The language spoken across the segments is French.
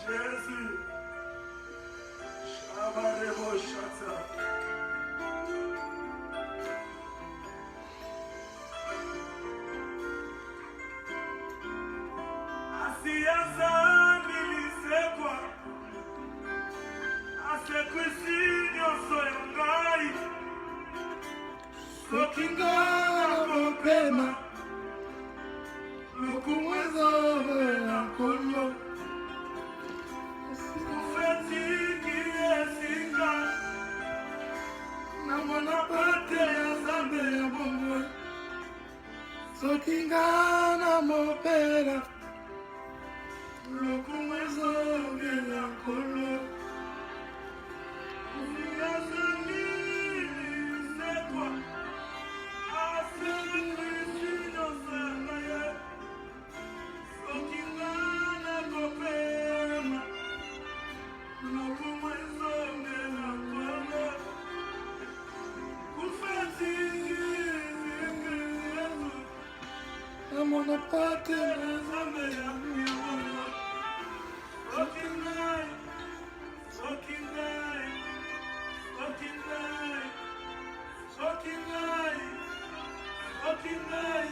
Jésus, Shabarebo Shata. Asiaza milisekwa, asekwisinyo soyangai, sokingana kopema, lukumwezo na kono. Sokingana mopera lukumwezo na kono. Sekwa asekwisinyo soyangai, sokingana kopema. I'm on a party, fucking night, fucking night, fucking night, fucking night, fucking night,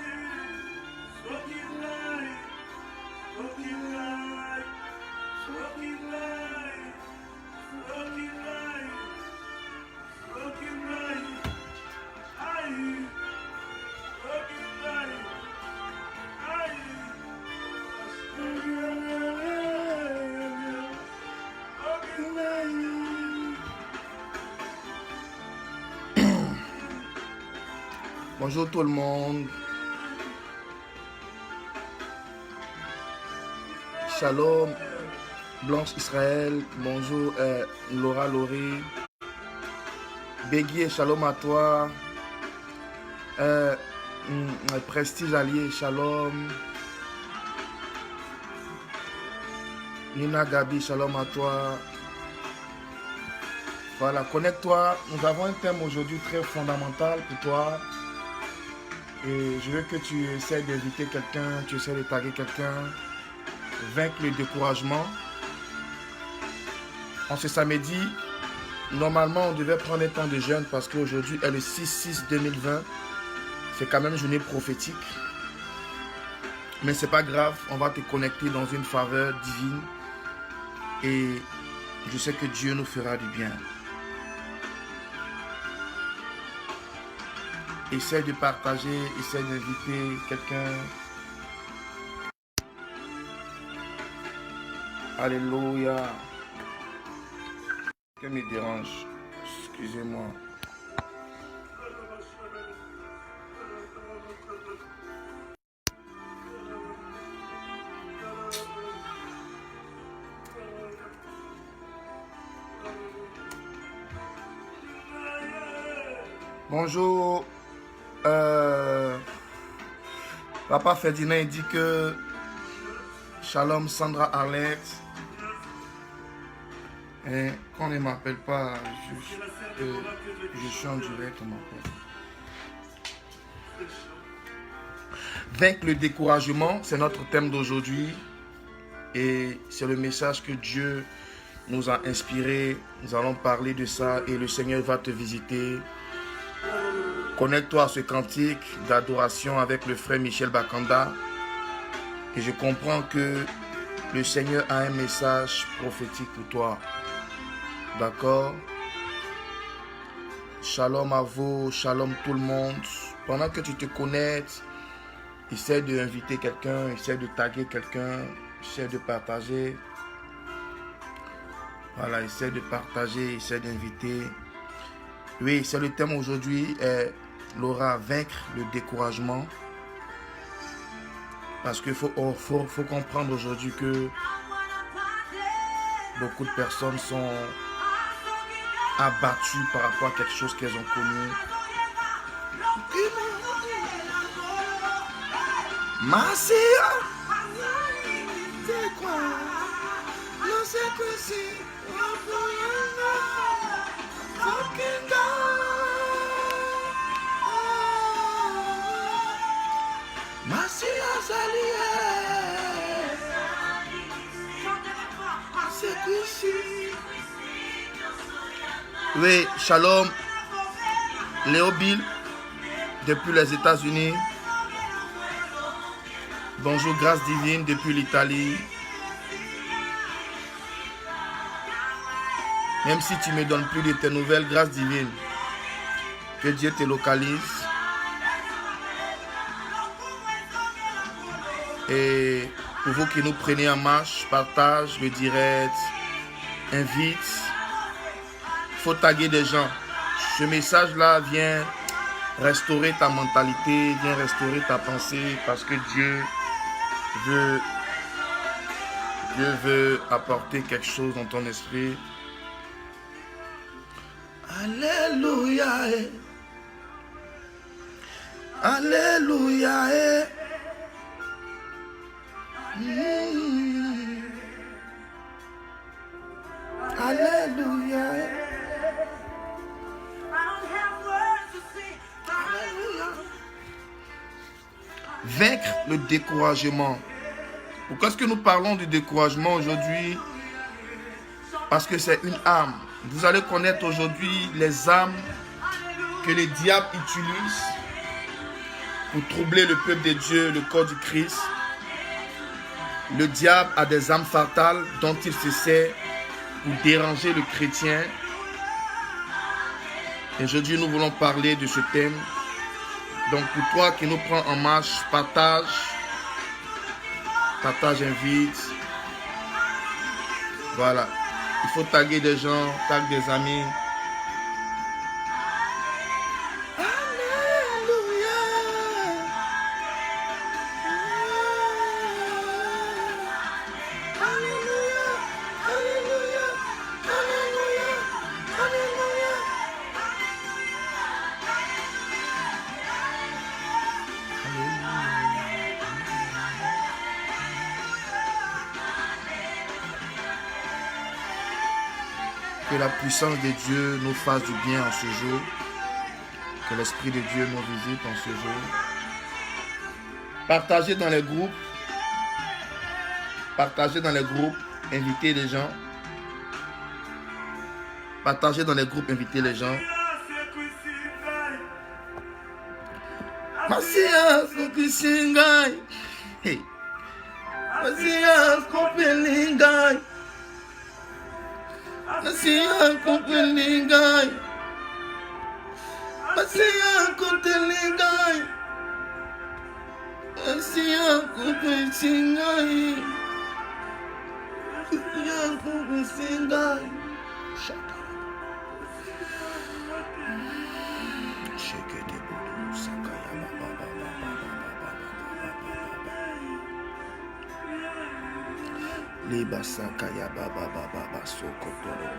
fucking night, fucking night, fucking night, fucking night, fucking night, aye, fucking night. Bonjour tout le monde. Shalom, Blanche Israël. Bonjour Laura Laurie. Beggy, shalom à toi. Prestige Allié, shalom. Nina Gabi, shalom à toi. Voilà, connecte-toi. Nous avons un thème aujourd'hui très fondamental pour toi. Et je veux que tu essaies d'inviter quelqu'un, tu essaies de taguer quelqu'un. Vaincre le découragement. En ce samedi, normalement, on devait prendre un temps de jeûne parce qu'aujourd'hui est le 6/6/2020. C'est quand même une journée prophétique. Mais c'est pas grave, on va te connecter dans une faveur divine. Et je sais que Dieu nous fera du bien. Essaye de partager, essaye d'inviter quelqu'un. Alléluia. Que me dérange? Excusez-moi. Bonjour. Papa Ferdinand dit que Shalom Sandra Arlette. Et quand on ne m'appelle pas, je suis en direct, on m'appelle. Vaincre le découragement, c'est notre thème d'aujourd'hui. Et c'est le message que Dieu nous a inspiré. Nous allons parler de ça et le Seigneur va te visiter. Connecte-toi à ce cantique d'adoration avec le frère Michel Bakanda. Et je comprends que le Seigneur a un message prophétique pour toi. D'accord? Shalom à vous, shalom tout le monde. Pendant que tu te connectes, essaie d'inviter quelqu'un, essaie de taguer quelqu'un, essaie de partager. Voilà, essaie de partager, essaie d'inviter. Oui, c'est le thème aujourd'hui. Laura, vaincre le découragement. Parce qu'il faut comprendre aujourd'hui que beaucoup de personnes sont abattues par rapport à quelque chose qu'elles ont connu. Massia, c'est quoi? Non, c'est que c'est Oui, shalom. Léo Bill, depuis les États-Unis. Bonjour, grâce divine, depuis l'Italie. Même si tu ne me donnes plus de tes nouvelles, grâce divine, que Dieu te localise. Et pour vous qui nous prenez en marche, partage le direct, invite. Il faut taguer des gens. Ce message-là vient restaurer ta mentalité, vient restaurer ta pensée parce que Dieu veut apporter quelque chose dans ton esprit. Alléluia. Alléluia. Alléluia. Vaincre le découragement. Pourquoi est-ce que nous parlons du découragement aujourd'hui? Parce que c'est une arme. Vous allez connaître aujourd'hui les armes que le diable utilise pour troubler le peuple de Dieu, le corps du Christ. Le diable a des armes fatales dont il se sert pour déranger le chrétien. Et aujourd'hui, nous voulons parler de ce thème. Donc, pour toi qui nous prend en marche, partage, invite. Voilà. Il faut taguer des gens, tag des amis. Que la puissance de Dieu nous fasse du bien en ce jour. Que l'Esprit de Dieu nous visite en ce jour. Partagez dans les groupes. Partagez dans les groupes. Invitez les gens. Partagez dans les groupes. Invitez les gens. Masias kukisingai. Hey. Masias kupelingai. Masias kupelingai. Masias kupelingai. Masias kupelingai. Masias kupelingai. Libasakaya baba baba sokotoro.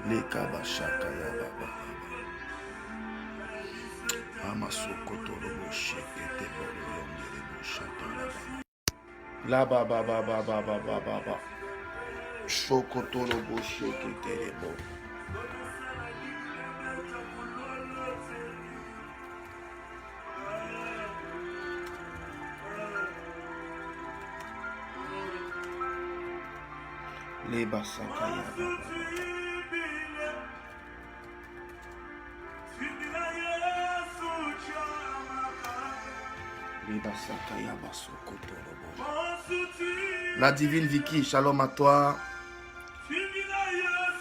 Lekabashakaya baba. Amasokotoro boshekete boroyondere boshatara. La baba baba baba baba. Sokotoro boshekete bo. Les basakaya baba. Les basakaya basokotoro. La divine Vicky, shalom à toi.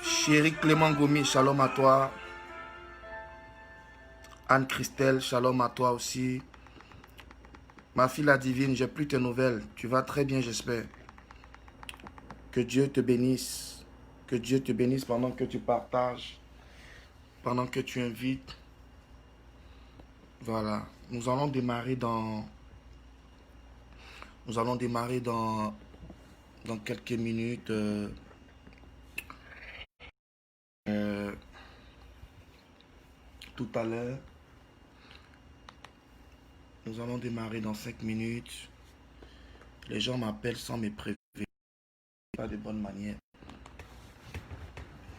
Chérie Clément Gomi, shalom à toi. Anne-Christelle, shalom à toi aussi. Ma fille la divine, j'ai plus tes nouvelles. Tu vas très bien, j'espère. Que Dieu te bénisse. Que Dieu te bénisse pendant que tu partages. Pendant que tu invites. Voilà. Nous allons démarrer dans quelques minutes. Tout à l'heure. Nous allons démarrer dans 5 minutes. Les gens m'appellent sans me prévenir. Pas de bonne manière.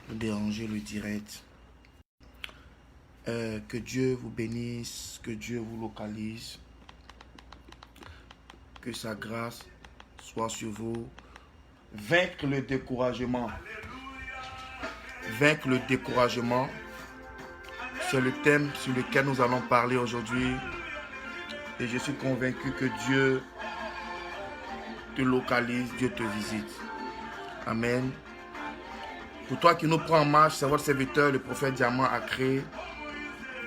Vous dérangez le direct. Que Dieu vous bénisse. Que Dieu vous localise. que sa grâce soit sur vous. Vaincre le découragement. Vaincre le découragement. C'est le thème sur lequel nous allons parler aujourd'hui. Et je suis convaincu que Dieu te localise, Dieu te visite. Amen. Pour toi qui nous prend en marche, c'est votre serviteur, le prophète Diamant a créé.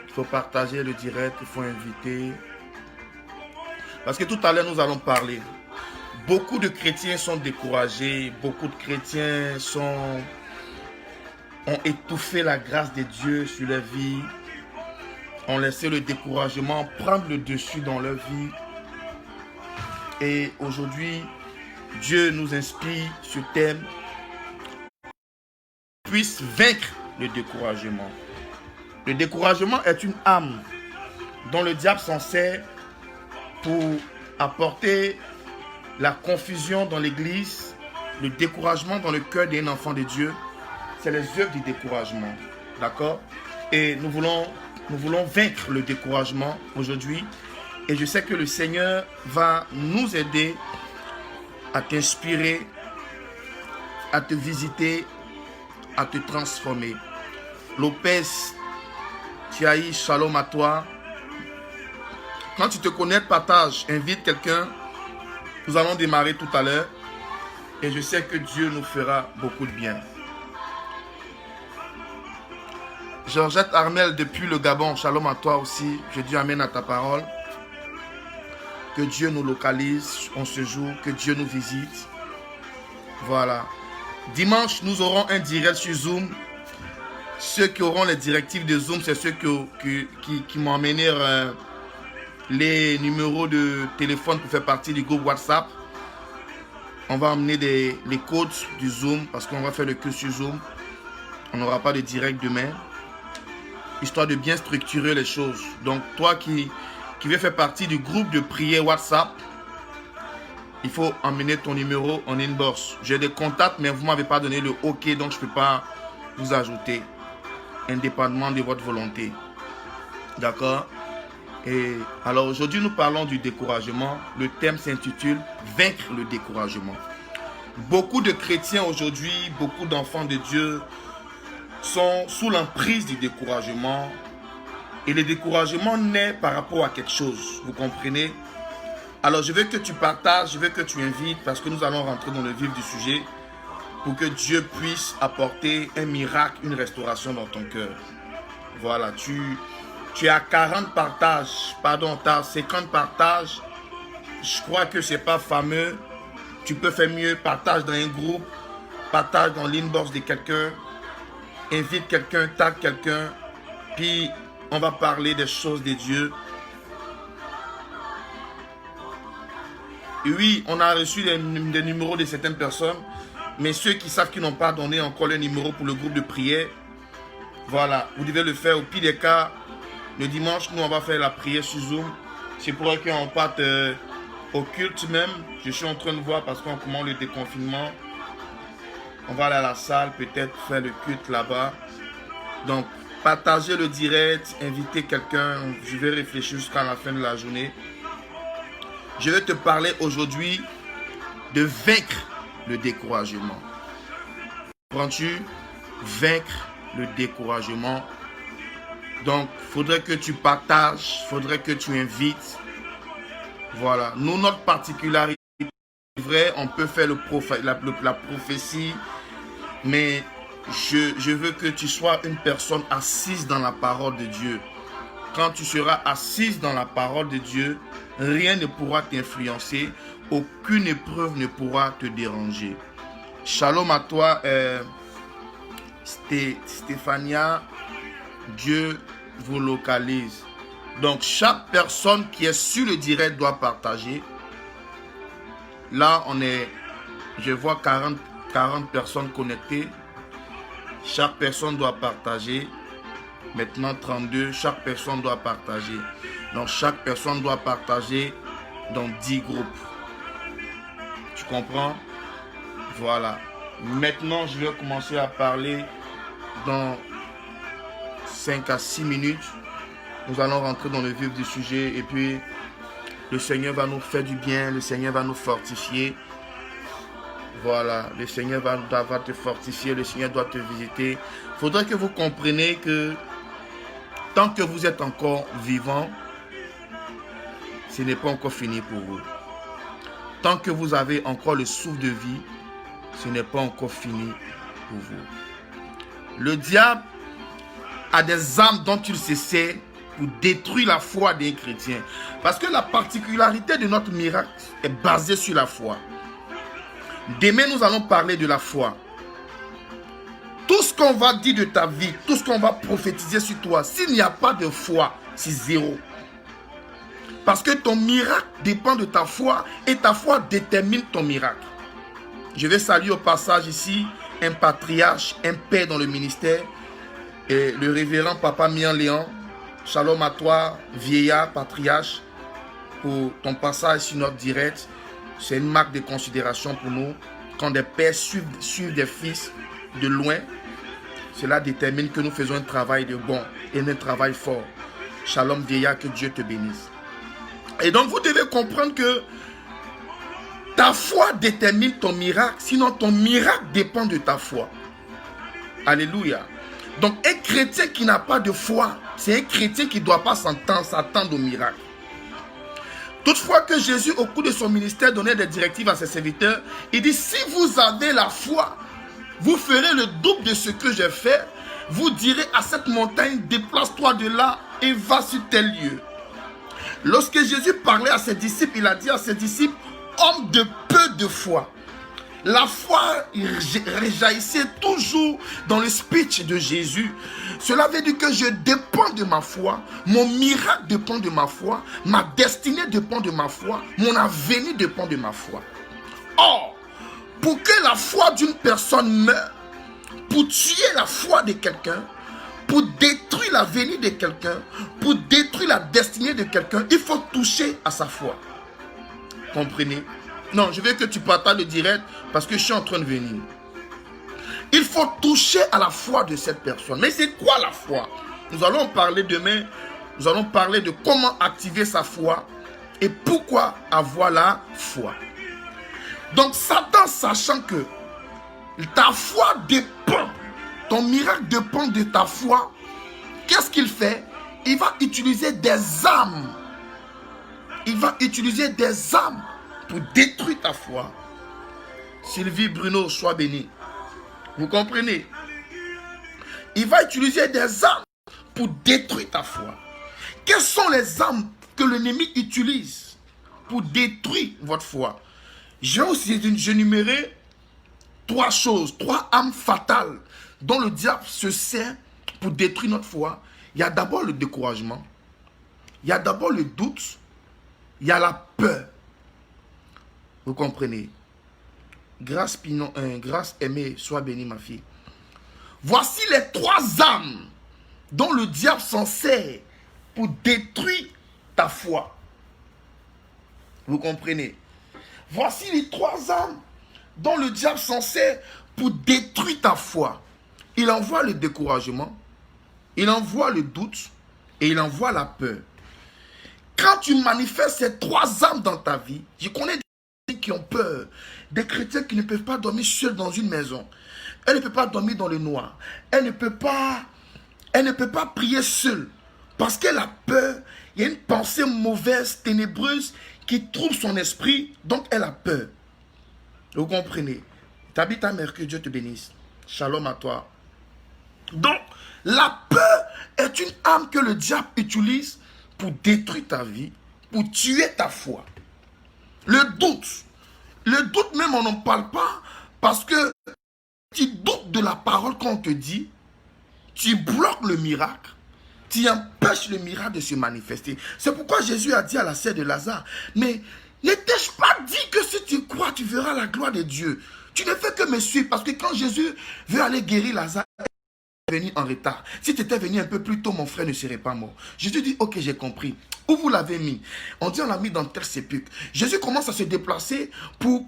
Il faut partager le direct, il faut inviter. Parce que tout à l'heure, nous allons parler. Beaucoup de chrétiens sont découragés. Beaucoup de chrétiens ont étouffé la grâce de Dieu sur leur vie. Ont laissé le découragement prendre le dessus dans leur vie. Et aujourd'hui, Dieu nous inspire ce thème. Puisse vaincre le découragement. Le découragement est une âme dont le diable s'en sert pour apporter la confusion dans l'église, le découragement dans le cœur d'un enfant de Dieu. C'est les œuvres du découragement. D'accord? Et nous voulons vaincre le découragement aujourd'hui. Et je sais que le Seigneur va nous aider à t'inspirer, à te visiter, à te transformer. Lopez, Thiaï, shalom à toi. Quand tu te connectes, partage, invite quelqu'un. Nous allons démarrer tout à l'heure. Et je sais que Dieu nous fera beaucoup de bien. Georgette Armel depuis le Gabon, shalom à toi aussi. Je dis amen à ta parole. Que Dieu nous localise en ce jour, que Dieu nous visite. Voilà. Dimanche, nous aurons un direct sur Zoom. Ceux qui auront les directives de Zoom, c'est ceux qui m'ont amené les numéros de téléphone pour faire partie du groupe WhatsApp. On va emmener les codes du Zoom parce qu'on va faire le que sur Zoom. On n'aura pas de direct demain. Histoire de bien structurer les choses. Donc, toi qui veux faire partie du groupe de prière WhatsApp, il faut emmener ton numéro en inbox. J'ai des contacts, mais vous ne m'avez pas donné le OK, donc je ne peux pas vous ajouter, indépendamment de votre volonté. D'accord? Et alors aujourd'hui, nous parlons du découragement. Le thème s'intitule « Vaincre le découragement ». Beaucoup de chrétiens aujourd'hui, beaucoup d'enfants de Dieu sont sous l'emprise du découragement. Et le découragement naît par rapport à quelque chose. Vous comprenez? Alors je veux que tu partages, je veux que tu invites parce que nous allons rentrer dans le vif du sujet pour que Dieu puisse apporter un miracle, une restauration dans ton cœur. Voilà, tu as 40 partages, pardon, tu as 50 partages. Je crois que ce n'est pas fameux. Tu peux faire mieux, partage dans un groupe, partage dans l'inbox de quelqu'un, invite quelqu'un, tag quelqu'un, puis on va parler des choses de Dieu. Et oui, on a reçu des numéros de certaines personnes, mais ceux qui savent qu'ils n'ont pas donné encore le numéro pour le groupe de prière, voilà, vous devez le faire. Au pire des cas, le dimanche, nous, on va faire la prière sur Zoom. C'est pour qu'on parte au culte même. Je suis en train de voir parce qu'on commence le déconfinement. On va aller à la salle, peut-être faire le culte là-bas. Donc, partagez le direct, invitez quelqu'un. Je vais réfléchir jusqu'à la fin de la journée. Je vais te parler aujourd'hui de vaincre le découragement. Comprends-tu? Vaincre le découragement. Donc, il faudrait que tu partages, il faudrait que tu invites. Voilà. Nous, notre particularité, c'est vrai, on peut faire la prophétie, mais je veux que tu sois une personne assise dans la parole de Dieu. Quand tu seras assise dans la parole de Dieu, rien ne pourra t'influencer, aucune épreuve ne pourra te déranger. Shalom à toi, Stéphania. Dieu vous localise. Donc, chaque personne qui est sur le direct doit partager. Là, je vois 40 personnes connectées. Chaque personne doit partager. Maintenant, 32. Chaque personne doit partager. Donc, chaque personne doit partager dans 10 groupes. Tu comprends? Voilà. Maintenant, je vais commencer à parler dans 5 à 6 minutes. Nous allons rentrer dans le vif du sujet et puis Le Seigneur va nous faire du bien, le Seigneur va nous fortifier. Voilà, le Seigneur va te fortifier, le Seigneur doit te visiter. Il faudrait que vous compreniez que tant que vous êtes encore vivant, ce n'est pas encore fini pour vous. Tant que vous avez encore le souffle de vie, ce n'est pas encore fini pour vous. Le diable a des armes dont il se sert pour détruire la foi des chrétiens. Parce que la particularité de notre miracle est basée sur la foi. Demain, nous allons parler de la foi. Tout ce qu'on va dire de ta vie, tout ce qu'on va prophétiser sur toi, s'il n'y a pas de foi, c'est zéro. Parce que ton miracle dépend de ta foi et ta foi détermine ton miracle. Je vais saluer au passage ici un patriarche, un père dans le ministère, et le révérend Papa Mian Léon. Shalom à toi, vieillard, patriarche, pour ton passage sur notre direct. C'est une marque de considération pour nous. Quand des pères suivent des fils de loin, cela détermine que nous faisons un travail de bon et un travail fort. Shalom vieillard, que Dieu te bénisse. Et donc vous devez comprendre que ta foi détermine ton miracle, sinon ton miracle dépend de ta foi. Alléluia. Donc un chrétien qui n'a pas de foi, c'est un chrétien qui ne doit pas s'attendre au miracle. Toutefois que Jésus, au cours de son ministère, donnait des directives à ses serviteurs. Il dit, si vous avez la foi, vous ferez le double de ce que j'ai fait. Vous direz à cette montagne, déplace-toi de là et va sur tel lieu. Lorsque Jésus parlait à ses disciples, il a dit à ses disciples, hommes de peu de foi. La foi rejaillissait toujours dans le speech de Jésus. Cela veut dire que je dépends de ma foi, mon miracle dépend de ma foi, ma destinée dépend de ma foi, mon avenir dépend de ma foi. Or, pour que la foi d'une personne meure, pour tuer la foi de quelqu'un, pour détruire l'avenir de quelqu'un, pour détruire la destinée de quelqu'un, il faut toucher à sa foi. Comprenez? Non, je veux que tu partages le direct parce que je suis en train de venir. Il faut toucher à la foi de cette personne. Mais c'est quoi la foi? Nous allons parler demain. Nous allons parler de comment activer sa foi et pourquoi avoir la foi. Donc Satan, sachant que ta foi dépend, ton miracle dépend de ta foi, qu'est-ce qu'il fait? Il va utiliser des armes. Il va utiliser des armes pour détruire ta foi. Sylvie Bruno, sois béni. Vous comprenez? Il va utiliser des armes pour détruire ta foi. Quelles sont les armes que l'ennemi utilise pour détruire votre foi? Je vais aussi énumérer trois choses, trois armes fatales dont le diable se sert pour détruire notre foi. Il y a d'abord le découragement. Il y a d'abord le doute. Il y a la peur. Vous comprenez? Grâce Pinon, grâce aimée, sois bénie ma fille. Voici les trois armes dont le diable s'en sert pour détruire ta foi. Vous comprenez? Voici les trois armes dont le diable s'en sert pour détruire ta foi. Il envoie le découragement, il envoie le doute et il envoie la peur. Quand tu manifestes ces trois armes dans ta vie, je connais des qui ont peur, des chrétiens qui ne peuvent pas dormir seuls dans une maison. Elle ne peut pas dormir dans le noir. Elle ne peut pas prier seule parce qu'elle a peur. Il y a une pensée mauvaise, ténébreuse qui trouble son esprit, donc elle a peur. Vous comprenez? T'habites ta mère, que Dieu te bénisse. Shalom à toi. Donc, la peur est une arme que le diable utilise pour détruire ta vie, pour tuer ta foi. Le doute même on n'en parle pas parce que tu doutes de la parole qu'on te dit, tu bloques le miracle, tu empêches le miracle de se manifester. C'est pourquoi Jésus a dit à la sœur de Lazare, mais ne t'ai-je pas dit que si tu crois, tu verras la gloire de Dieu? Tu ne fais que me suivre parce que quand Jésus veut aller guérir Lazare, venu en retard. Si tu étais venu un peu plus tôt, mon frère ne serait pas mort. Jésus dit, ok, j'ai compris. Où vous l'avez mis? On dit, on l'a mis dans tel sépulcre. Jésus commence à se déplacer pour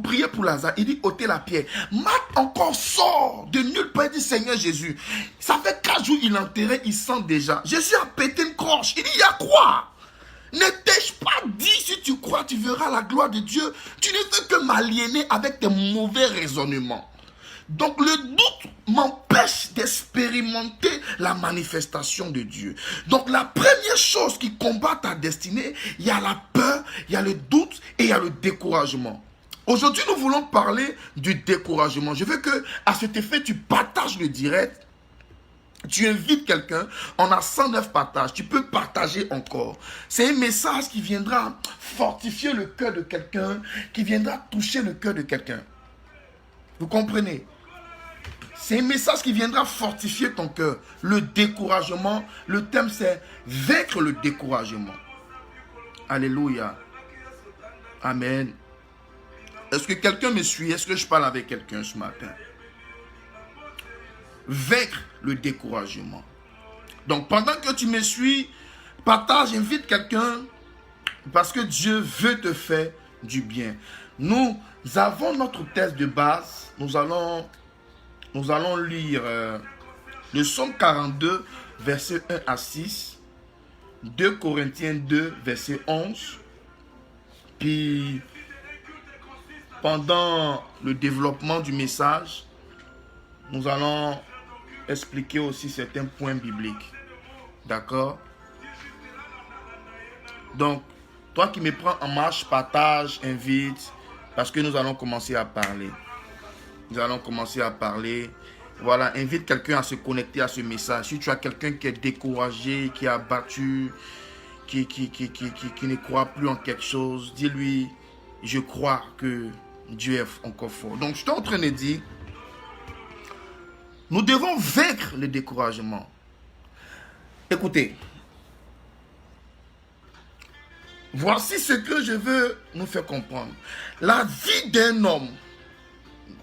prier pour Lazare. Il dit, ôtez la pierre. Marc encore sort de nulle part. Il dit, Seigneur Jésus, ça fait 4 jours il est enterré, il sent déjà. Jésus a pété une croche. Il dit, il y a quoi? Ne t'ai-je pas dit, si tu crois, tu verras la gloire de Dieu? Tu ne veux que m'aliéner avec tes mauvais raisonnements. Donc le doute m'empêche d'expérimenter la manifestation de Dieu. Donc la première chose qui combat ta destinée, il y a la peur, il y a le doute et il y a le découragement. Aujourd'hui, nous voulons parler du découragement. Je veux que, à cet effet, tu partages le direct. Tu invites quelqu'un, on a 109 partages, tu peux partager encore. C'est un message qui viendra fortifier le cœur de quelqu'un, qui viendra toucher le cœur de quelqu'un. Vous comprenez? C'est un message qui viendra fortifier ton cœur. Le découragement, le thème c'est vaincre le découragement. Alléluia. Amen. Est-ce que quelqu'un me suit? Est-ce que je parle avec quelqu'un ce matin? Vaincre le découragement. Donc pendant que tu me suis, partage, invite quelqu'un parce que Dieu veut te faire du bien. Nous avons notre texte de base. Nous allons lire le Psaume 42, versets 1 à 6, 2 Corinthiens 2, verset 11. Puis, pendant le développement du message, nous allons expliquer aussi certains points bibliques. D'accord? Donc, toi qui me prends en marche, partage, invite, parce que nous allons commencer à parler. Nous allons commencer à parler. Voilà, invite quelqu'un à se connecter à ce message. Si tu as quelqu'un qui est découragé, qui est abattu, qui ne croit plus en quelque chose, dis-lui, je crois que Dieu est encore fort. Donc, je suis en train de dire, nous devons vaincre le découragement. Écoutez, voici ce que je veux nous faire comprendre. La vie d'un homme,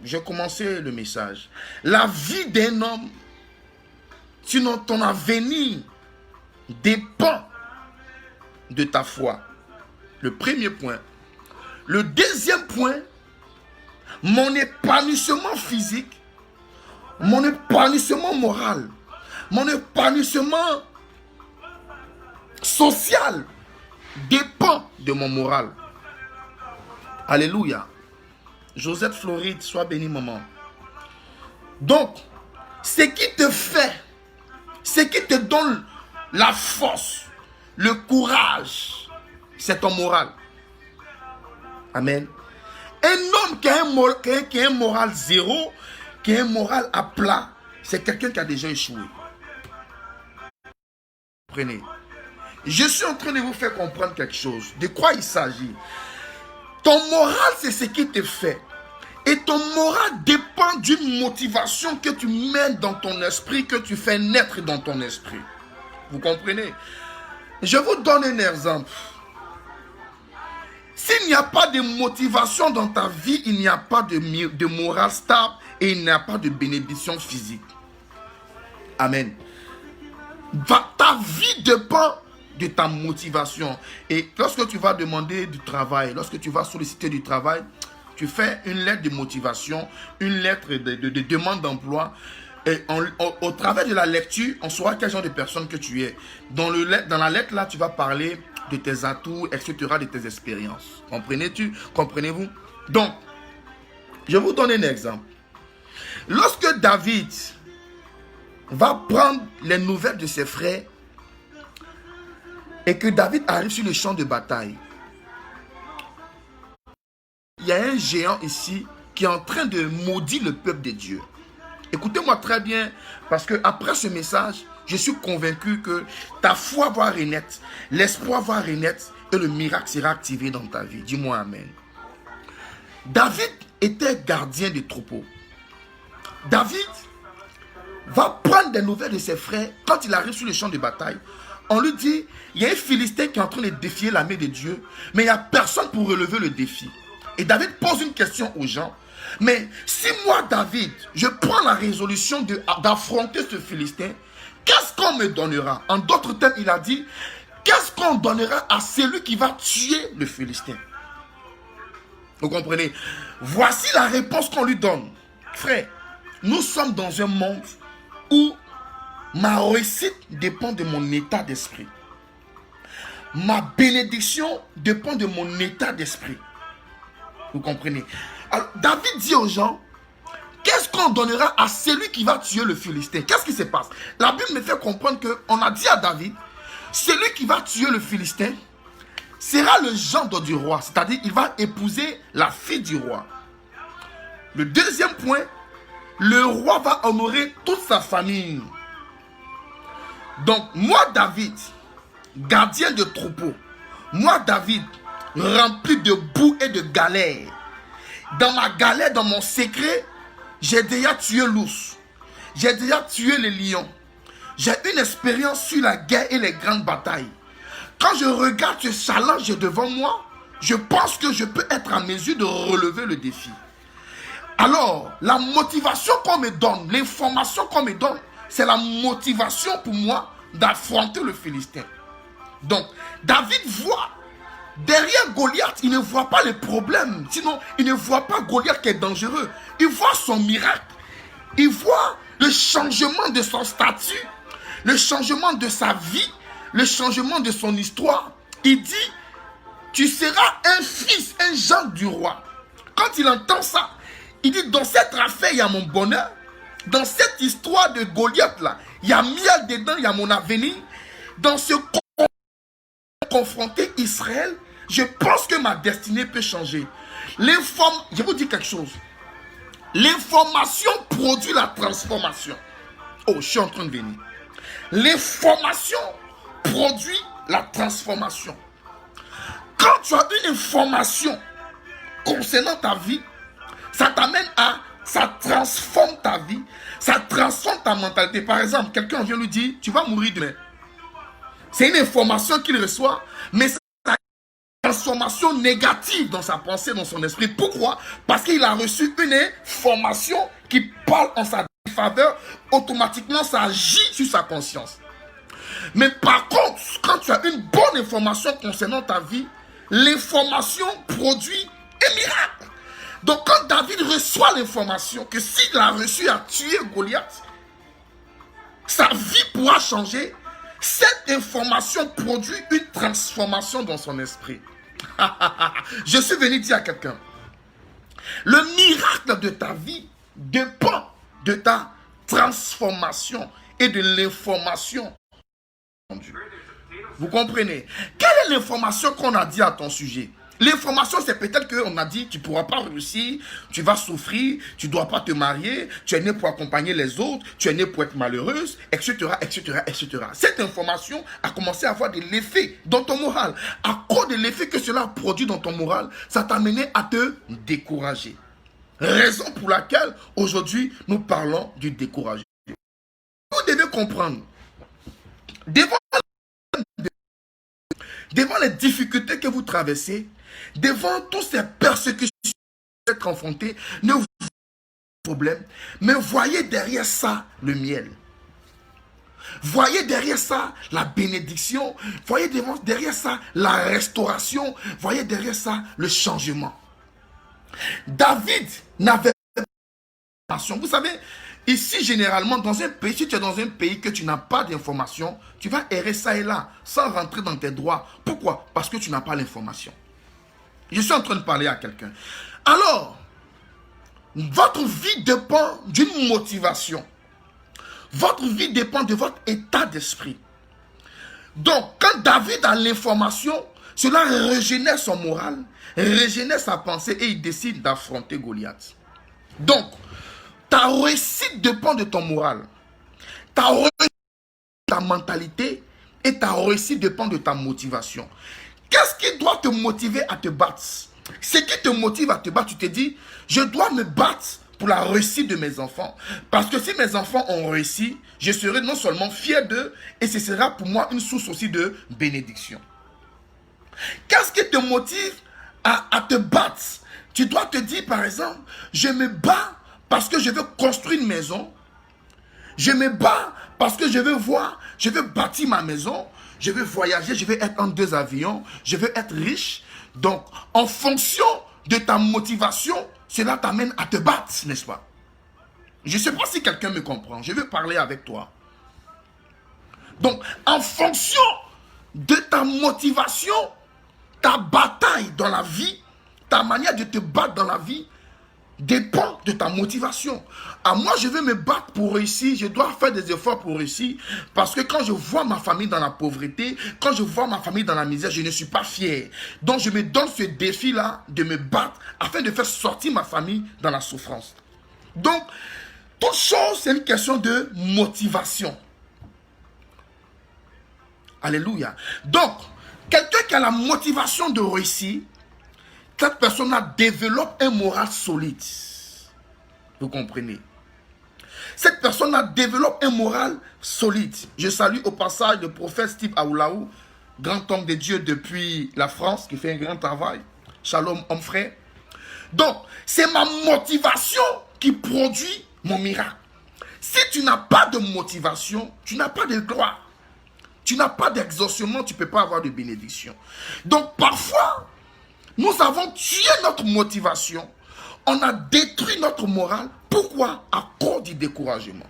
j'ai commencé le message. La vie d'un homme, sinon ton avenir, dépend de ta foi. Le premier point. Le deuxième point, mon épanouissement physique, mon épanouissement moral, mon épanouissement social dépend de mon moral. Alléluia. Josette Floride, sois béni, maman. Donc, ce qui te fait, ce qui te donne la force, le courage, c'est ton moral. Amen. Un homme qui a un moral zéro, qui a un moral à plat, c'est quelqu'un qui a déjà échoué. Prenez. Je suis en train de vous faire comprendre quelque chose. De quoi il s'agit? Ton moral, c'est ce qui te fait. Et ton moral dépend d'une motivation que tu mets dans ton esprit, que tu fais naître dans ton esprit. Vous comprenez? Je vous donne un exemple. S'il n'y a pas de motivation dans ta vie, il n'y a pas de morale stable et il n'y a pas de bénédiction physique. Amen. Ta vie dépend de ta motivation. Et lorsque tu vas demander du travail, lorsque tu vas solliciter du travail, tu fais une lettre de motivation, une lettre de demande d'emploi. Et au travers de la lecture, on saura quel genre de personne que tu es. Dans la lettre là, tu vas parler de tes atouts, etc., de tes expériences. Comprenez-vous? Donc, je vous donne un exemple. Lorsque David va prendre les nouvelles de ses frères et que David arrive sur le champ de bataille, il y a un géant ici qui est en train de maudire le peuple de Dieu. Écoutez-moi très bien, parce que après ce message, je suis convaincu que ta foi va renaître, l'espoir va renaître et le miracle sera activé dans ta vie. Dis-moi amen. David était gardien des troupeaux. David va prendre des nouvelles de ses frères. Quand il arrive sur le champ de bataille, on lui dit, il y a un Philistin qui est en train de défier l'armée de Dieu, mais il n'y a personne pour relever le défi. Et David pose une question aux gens. Mais si moi, David, je prends la résolution d'affronter ce Philistin, qu'est-ce qu'on me donnera? En d'autres termes, il a dit, qu'est-ce qu'on donnera à celui qui va tuer le Philistin? Vous comprenez? Voici la réponse qu'on lui donne. Frère, nous sommes dans un monde où ma réussite dépend de mon état d'esprit. ma bénédiction dépend de mon état d'esprit. Vous comprenez? Alors, David dit aux gens, qu'est-ce qu'on donnera à celui qui va tuer le Philistin? Qu'est-ce qui se passe? La Bible me fait comprendre qu'on a dit à David, celui qui va tuer le Philistin sera le gendre du roi. C'est-à-dire, il va épouser la fille du roi. Le deuxième point, le roi va honorer toute sa famille. Donc, moi, David, gardien de troupeau, moi, David, rempli de boue et de galère. Dans ma galère, dans mon secret, j'ai déjà tué l'ours. J'ai déjà tué les lions. J'ai une expérience sur la guerre et les grandes batailles. Quand je regarde ce challenge devant moi, je pense que je peux être en mesure de relever le défi. Alors, la motivation qu'on me donne, l'information qu'on me donne, c'est la motivation pour moi d'affronter le Philistin. Donc, David voit derrière Goliath, il ne voit pas les problèmes. Sinon, il ne voit pas Goliath qui est dangereux. Il voit son miracle. Il voit le changement de son statut, le changement de sa vie, le changement de son histoire. Il dit, tu seras un fils, un gendre du roi. Quand il entend ça, il dit, dans cette affaire, il y a mon bonheur. Dans cette histoire de Goliath là, il y a miel dedans, il y a mon avenir. Dans ce confronter Israël, je pense que ma destinée peut changer. Je vous dis quelque chose. L'information produit la transformation. Oh, je suis en train de venir. L'information produit la transformation. Quand tu as une information concernant ta vie, ça t'amène à, ça transforme ta vie, ça transforme ta mentalité. Par exemple, quelqu'un vient lui dire, tu vas mourir demain. C'est une information qu'il reçoit, mais c'est une transformation négative dans sa pensée, dans son esprit. Pourquoi? Parce qu'il a reçu une information qui parle en sa faveur, automatiquement ça agit sur sa conscience. Mais par contre, quand tu as une bonne information concernant ta vie, l'information produit un miracle. Donc quand David reçoit l'information que s'il a reçu à tuer Goliath, sa vie pourra changer. Cette information produit une transformation dans son esprit. Je suis venu dire à quelqu'un, le miracle de ta vie dépend de ta transformation et de l'information. Vous comprenez? Quelle est l'information qu'on a dit à ton sujet? L'information, c'est peut-être qu'on a dit, tu ne pourras pas réussir, tu vas souffrir, tu ne dois pas te marier, tu es né pour accompagner les autres, tu es né pour être malheureuse, etc., etc., etc. Cette information a commencé à avoir de l'effet dans ton moral. À cause de l'effet que cela a produit dans ton moral, ça t'a amené à te décourager. Raison pour laquelle, aujourd'hui, nous parlons du découragement. Vous devez comprendre, devant les difficultés que vous traversez, devant toutes ces persécutions que vous êtes confrontés, ne voyez pas de problème, mais voyez derrière ça le miel. Voyez derrière ça la bénédiction. Voyez derrière ça la restauration. Voyez derrière ça le changement. David n'avait pas d'information. Vous savez, ici généralement dans un pays, si tu es dans un pays que tu n'as pas d'information, tu vas errer ça et là, sans rentrer dans tes droits. Pourquoi? Parce que tu n'as pas l'information. Je suis en train de parler à quelqu'un. Alors, votre vie dépend d'une motivation. Votre vie dépend de votre état d'esprit. Donc, quand David a l'information, cela régénère son moral, régénère sa pensée et il décide d'affronter Goliath. Donc, ta réussite dépend de ton moral. Ta réussite dépend de ta mentalité et ta réussite dépend de ta motivation. Qu'est-ce qui doit te motiver à te battre? Ce qui te motive à te battre, tu te dis, je dois me battre pour la réussite de mes enfants. Parce que si mes enfants ont réussi, je serai non seulement fier d'eux, et ce sera pour moi une source aussi de bénédiction. Qu'est-ce qui te motive à te battre? Tu dois te dire, par exemple, je me bats parce que je veux construire une maison. Je me bats parce que je veux bâtir ma maison. Je veux voyager, je veux être en 2 avions. Je veux être riche. Donc, en fonction de ta motivation, cela t'amène à te battre, n'est-ce pas? Je ne sais pas si quelqu'un me comprend. Je veux parler avec toi. Donc, en fonction de ta motivation, ta bataille dans la vie, ta manière de te battre dans la vie, dépend de ta motivation. Moi, je veux me battre pour réussir, je dois faire des efforts pour réussir, parce que quand je vois ma famille dans la pauvreté, quand je vois ma famille dans la misère, je ne suis pas fier. Donc, je me donne ce défi-là de me battre afin de faire sortir ma famille dans la souffrance. Donc, toute chose, c'est une question de motivation. Alléluia. Donc, quelqu'un qui a la motivation de réussir, cette personne-là développe un moral solide. Vous comprenez? Cette personne-là développe un moral solide. Je salue au passage le prophète Steve Aoulaou, grand homme de Dieu depuis la France, qui fait un grand travail. Shalom, homme frère. Donc, c'est ma motivation qui produit mon miracle. Si tu n'as pas de motivation, tu n'as pas de gloire. Tu n'as pas d'exaucement, tu ne peux pas avoir de bénédiction. Donc, parfois, nous avons tué notre motivation. On a détruit notre morale. Pourquoi? À cause du découragement.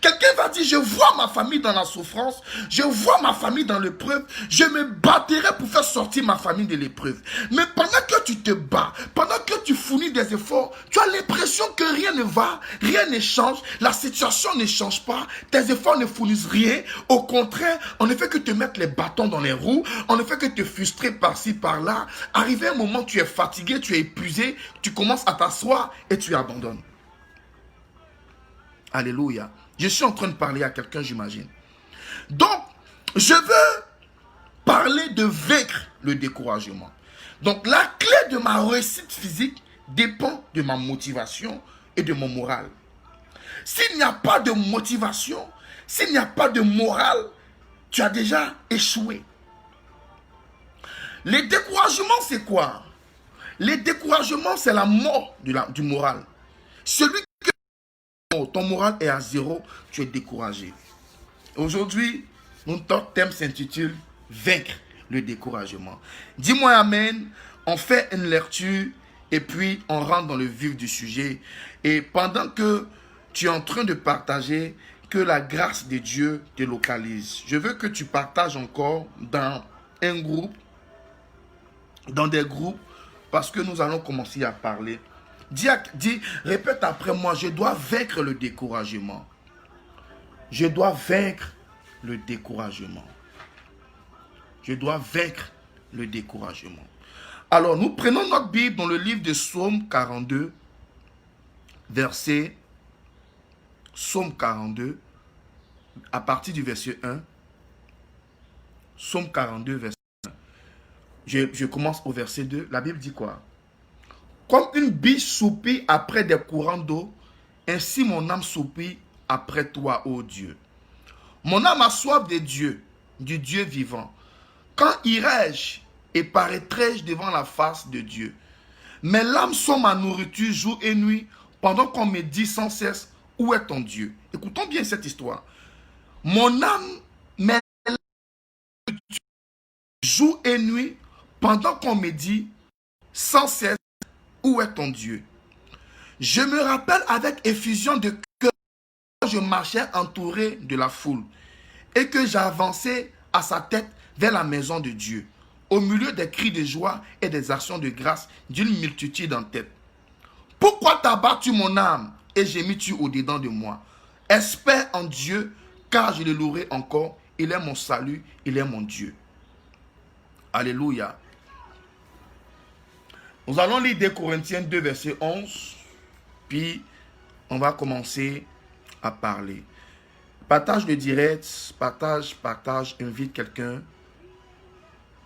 Quelqu'un va dire, je vois ma famille dans la souffrance, je vois ma famille dans l'épreuve, je me battrai pour faire sortir ma famille de l'épreuve. Mais pendant que tu te bats, pendant que tu fournis des efforts, tu as l'impression que rien ne va, rien ne change, la situation ne change pas, tes efforts ne fournissent rien. Au contraire, on ne fait que te mettre les bâtons dans les roues, on ne fait que te frustrer par-ci, par-là. Arrivé un moment, tu es fatigué, tu es épuisé, tu commences à t'asseoir et tu abandonnes. Alléluia. Je suis en train de parler à quelqu'un, j'imagine. Donc, je veux parler de vaincre le découragement. Donc, la clé de ma réussite physique dépend de ma motivation et de mon moral. S'il n'y a pas de motivation, s'il n'y a pas de morale, tu as déjà échoué. Le découragement, c'est quoi? Le découragement, c'est la mort du moral. Celui que ton moral est à zéro, tu es découragé. Aujourd'hui, notre thème s'intitule « Vaincre le découragement ». Dis-moi Amen, on fait une lecture et puis on rentre dans le vif du sujet. Et pendant que tu es en train de partager, que la grâce de Dieu te localise. Je veux que tu partages encore dans un groupe, dans des groupes, parce que nous allons commencer à parler. Répète après moi, je dois vaincre le découragement. Je dois vaincre le découragement. Je dois vaincre le découragement. Alors, nous prenons notre Bible dans le livre de Psaume 42, Psaume 42, à partir du verset 1. Psaume 42, verset 1. Je commence au verset 2. La Bible dit quoi? Comme une biche soupire après des courants d'eau, ainsi mon âme soupire après toi, ô Dieu. Mon âme a soif de Dieu, du Dieu vivant. Quand irai-je et paraîtrai-je devant la face de Dieu? Mes larmes sont ma nourriture jour et nuit, pendant qu'on me dit sans cesse, où est ton Dieu? Écoutons bien cette histoire. Mon âme, mes larmes jour et nuit, pendant qu'on me dit sans cesse, où est ton Dieu? Je me rappelle avec effusion de cœur quand je marchais entouré de la foule et que j'avançais à sa tête vers la maison de Dieu, au milieu des cris de joie et des actions de grâce d'une multitude en tête. Pourquoi t'as-tu mon âme et gémis-tu au-dedans de moi? Espère en Dieu, car je le louerai encore. Il est mon salut, il est mon Dieu. Alléluia. Nous allons lire 2 Corinthiens 2, verset 11. Puis, on va commencer à parler. Partage le direct. Partage, invite quelqu'un.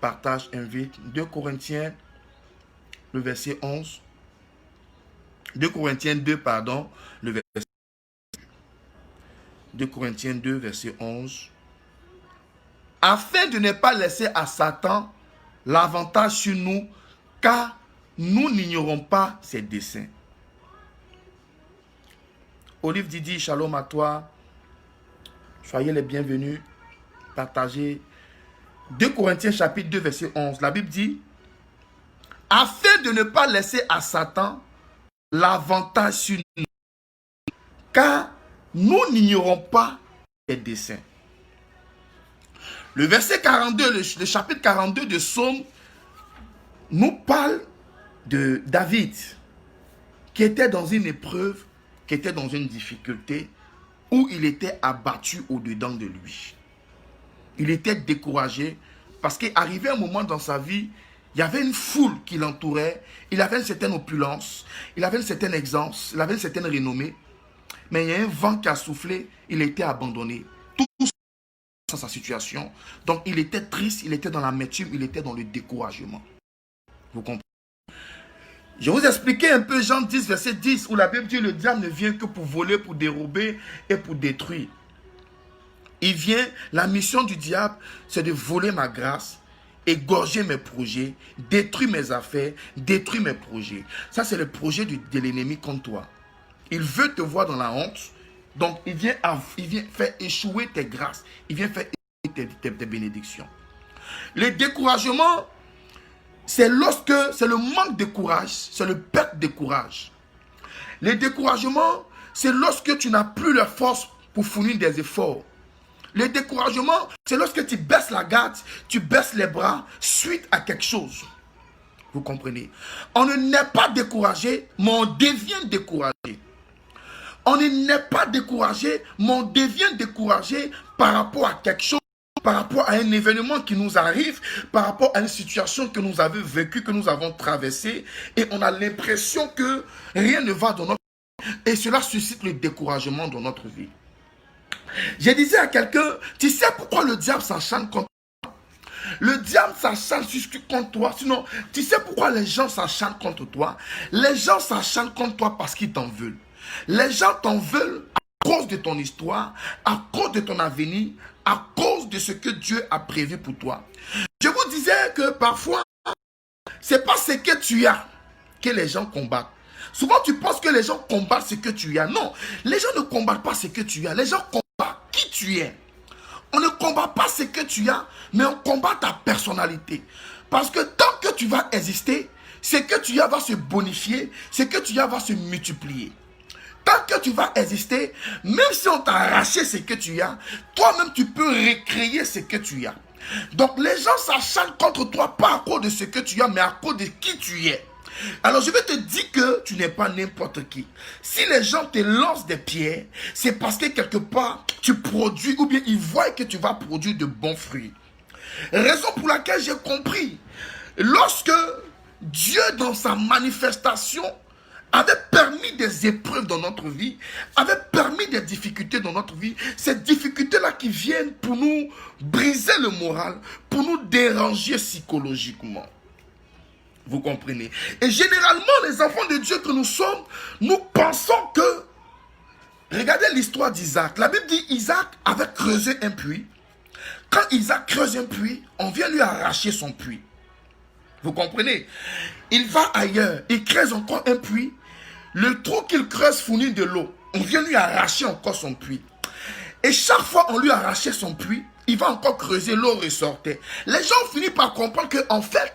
Partage, invite. 2 Corinthiens, le verset 11. 2 Corinthiens 2, pardon, le verset 2 Corinthiens 2, verset 11. Afin de ne pas laisser à Satan l'avantage sur nous, car nous n'ignorons pas ses desseins. Olive Didi, shalom à toi. Soyez les bienvenus. Partagez. 2 Corinthiens chapitre 2, verset 11. La Bible dit, afin de ne pas laisser à Satan l'avantage sur nous, car nous n'ignorons pas ses desseins. Le verset 42, le chapitre 42 de Psaume nous parle de David qui était dans une épreuve, qui était dans une difficulté où il était abattu au-dedans de lui. Il était découragé parce qu'arrivait un moment dans sa vie, il y avait une foule qui l'entourait, il avait une certaine opulence, il avait une certaine aisance, il avait une certaine renommée, mais il y a un vent qui a soufflé, il a été abandonné. Tout dans sa situation. Donc il était triste, il était dans l'amertume, il était dans le découragement. Vous comprenez? Je vais vous expliquer un peu Jean 10, verset 10, où la Bible dit le diable ne vient que pour voler, pour dérober et pour détruire. Il vient, la mission du diable, c'est de voler ma grâce, égorger mes projets, détruire mes affaires, détruire mes projets. Ça, c'est le projet de l'ennemi contre toi. Il veut te voir dans la honte, donc il vient faire échouer tes grâces, il vient faire échouer tes bénédictions. Le découragement, c'est le manque de courage, c'est le perte de courage. Le découragement, c'est lorsque tu n'as plus la force pour fournir des efforts. Le découragement, c'est lorsque tu baisses la garde, tu baisses les bras suite à quelque chose. Vous comprenez? On ne naît pas découragé, mais on devient découragé. On ne naît pas découragé, mais on devient découragé par rapport à quelque chose, par rapport à un événement qui nous arrive, par rapport à une situation que nous avons vécue, que nous avons traversée, et on a l'impression que rien ne va dans notre vie, et cela suscite le découragement dans notre vie. Je disais à quelqu'un, tu sais pourquoi le diable s'acharne contre toi? Le diable s'acharne contre toi. Sinon, tu sais pourquoi les gens s'acharnent contre toi? Les gens s'acharnent contre toi parce qu'ils t'en veulent. Les gens t'en veulent à cause de ton histoire, à cause de ton avenir, à cause de ce que Dieu a prévu pour toi. Je vous disais que parfois, c'est pas ce que tu as que les gens combattent. Souvent, tu penses que les gens combattent ce que tu as. Non, les gens ne combattent pas ce que tu as. Les gens combattent qui tu es. On ne combat pas ce que tu as, mais on combat ta personnalité. Parce que tant que tu vas exister, ce que tu as va se bonifier, ce que tu as va se multiplier. Tant que tu vas exister, même si on t'a arraché ce que tu as, toi-même tu peux recréer ce que tu as. Donc les gens s'acharnent contre toi pas à cause de ce que tu as, mais à cause de qui tu es. Alors je vais te dire que tu n'es pas n'importe qui. Si les gens te lancent des pierres, c'est parce que quelque part tu produis, ou bien ils voient que tu vas produire de bons fruits. Raison pour laquelle j'ai compris, lorsque Dieu dans sa manifestation avait permis des épreuves dans notre vie, avait permis des difficultés dans notre vie, ces difficultés-là qui viennent pour nous briser le moral, pour nous déranger psychologiquement. Vous comprenez? Et généralement, les enfants de Dieu que nous sommes, nous pensons que... Regardez l'histoire d'Isaac. La Bible dit Isaac avait creusé un puits. Quand Isaac creuse un puits, on vient lui arracher son puits. Vous comprenez? Il va ailleurs, il creuse encore un puits. Le trou qu'il creuse fournit de l'eau. On vient lui arracher encore son puits. Et chaque fois on lui arrachait son puits, il va encore creuser, l'eau ressortait. Les gens ont fini par comprendre qu'en fait,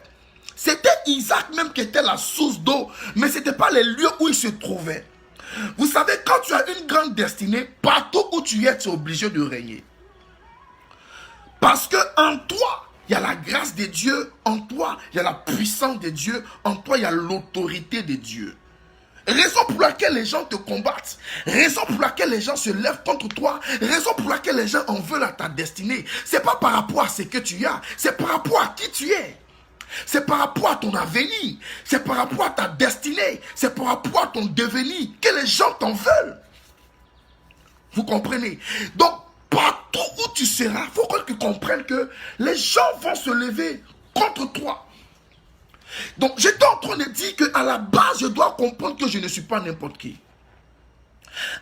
c'était Isaac même qui était la source d'eau, mais ce n'était pas les lieux où il se trouvait. Vous savez, quand tu as une grande destinée, partout où tu es obligé de régner. Parce qu'en toi, il y a la grâce de Dieu, en toi, il y a la puissance de Dieu, en toi, il y a l'autorité de Dieu. Raison pour laquelle les gens te combattent, raison pour laquelle les gens se lèvent contre toi, raison pour laquelle les gens en veulent à ta destinée. Ce n'est pas par rapport à ce que tu as, c'est par rapport à qui tu es. C'est par rapport à ton avenir, c'est par rapport à ta destinée, c'est par rapport à ton devenir que les gens t'en veulent. Vous comprenez? Donc, partout où tu seras, il faut que tu comprennes que les gens vont se lever contre toi. Donc, j'étais en train de dire qu'à la base, je dois comprendre que je ne suis pas n'importe qui.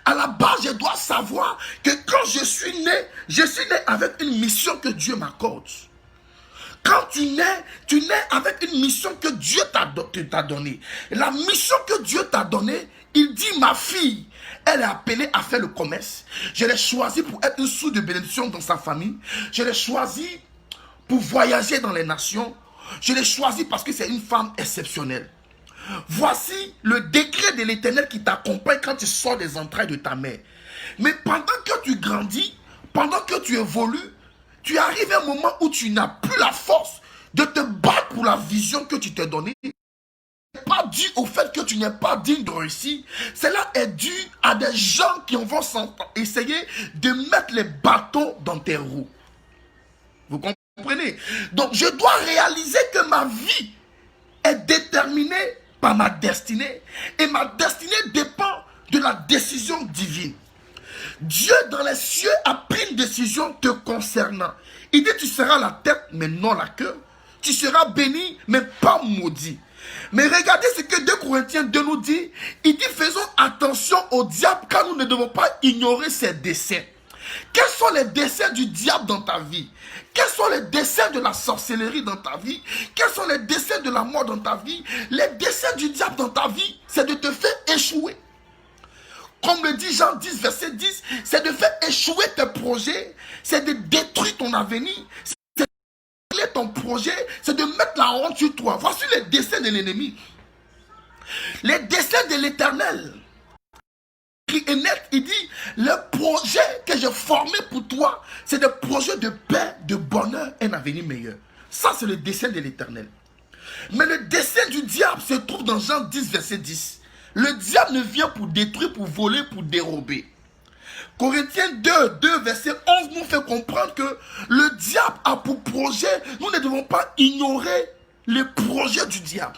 À la base, je dois savoir que quand je suis né avec une mission que Dieu m'accorde. Quand tu nais avec une mission que Dieu t'a donnée. La mission que Dieu t'a donnée, il dit, ma fille, elle est appelée à faire le commerce. Je l'ai choisie pour être une source de bénédiction dans sa famille. Je l'ai choisie pour voyager dans les nations. Je l'ai choisie parce que c'est une femme exceptionnelle. Voici le décret de l'Éternel qui t'accompagne quand tu sors des entrailles de ta mère. Mais pendant que tu grandis, pendant que tu évolues, tu arrives à un moment où tu n'as plus la force de te battre pour la vision que tu t'es donnée. Ce n'est pas dû au fait que tu n'es pas digne de réussir. Cela est dû à des gens qui vont essayer de mettre les bâtons dans tes roues. Vous comprenez? Donc je dois réaliser que ma vie est déterminée par ma destinée. Et ma destinée dépend de la décision divine. Dieu dans les cieux a pris une décision te concernant. Il dit tu seras la tête mais non la queue. Tu seras béni mais pas maudit. Mais regardez ce que 2 Corinthiens 2 nous dit. Il dit faisons attention au diable car nous ne devons pas ignorer ses desseins. Quels sont les desseins du diable dans ta vie? Quels sont les desseins de la sorcellerie dans ta vie? Quels sont les desseins de la mort dans ta vie? Les desseins du diable dans ta vie, c'est de te faire échouer. Comme le dit Jean 10, verset 10, c'est de faire échouer tes projets, c'est de détruire ton avenir, c'est de détruire ton projet, c'est de mettre la honte sur toi. Voici les desseins de l'ennemi. Les desseins de l'Éternel. Et net, il dit, le projet que j'ai formé pour toi, c'est des projets de paix, de bonheur et un avenir meilleur. Ça, c'est le dessein de l'Éternel. Mais le dessein du diable se trouve dans Jean 10, verset 10. Le diable ne vient pour détruire, pour voler, pour dérober. Corinthiens 2, verset 11 nous fait comprendre que le diable a pour projet, nous ne devons pas ignorer les projets du diable.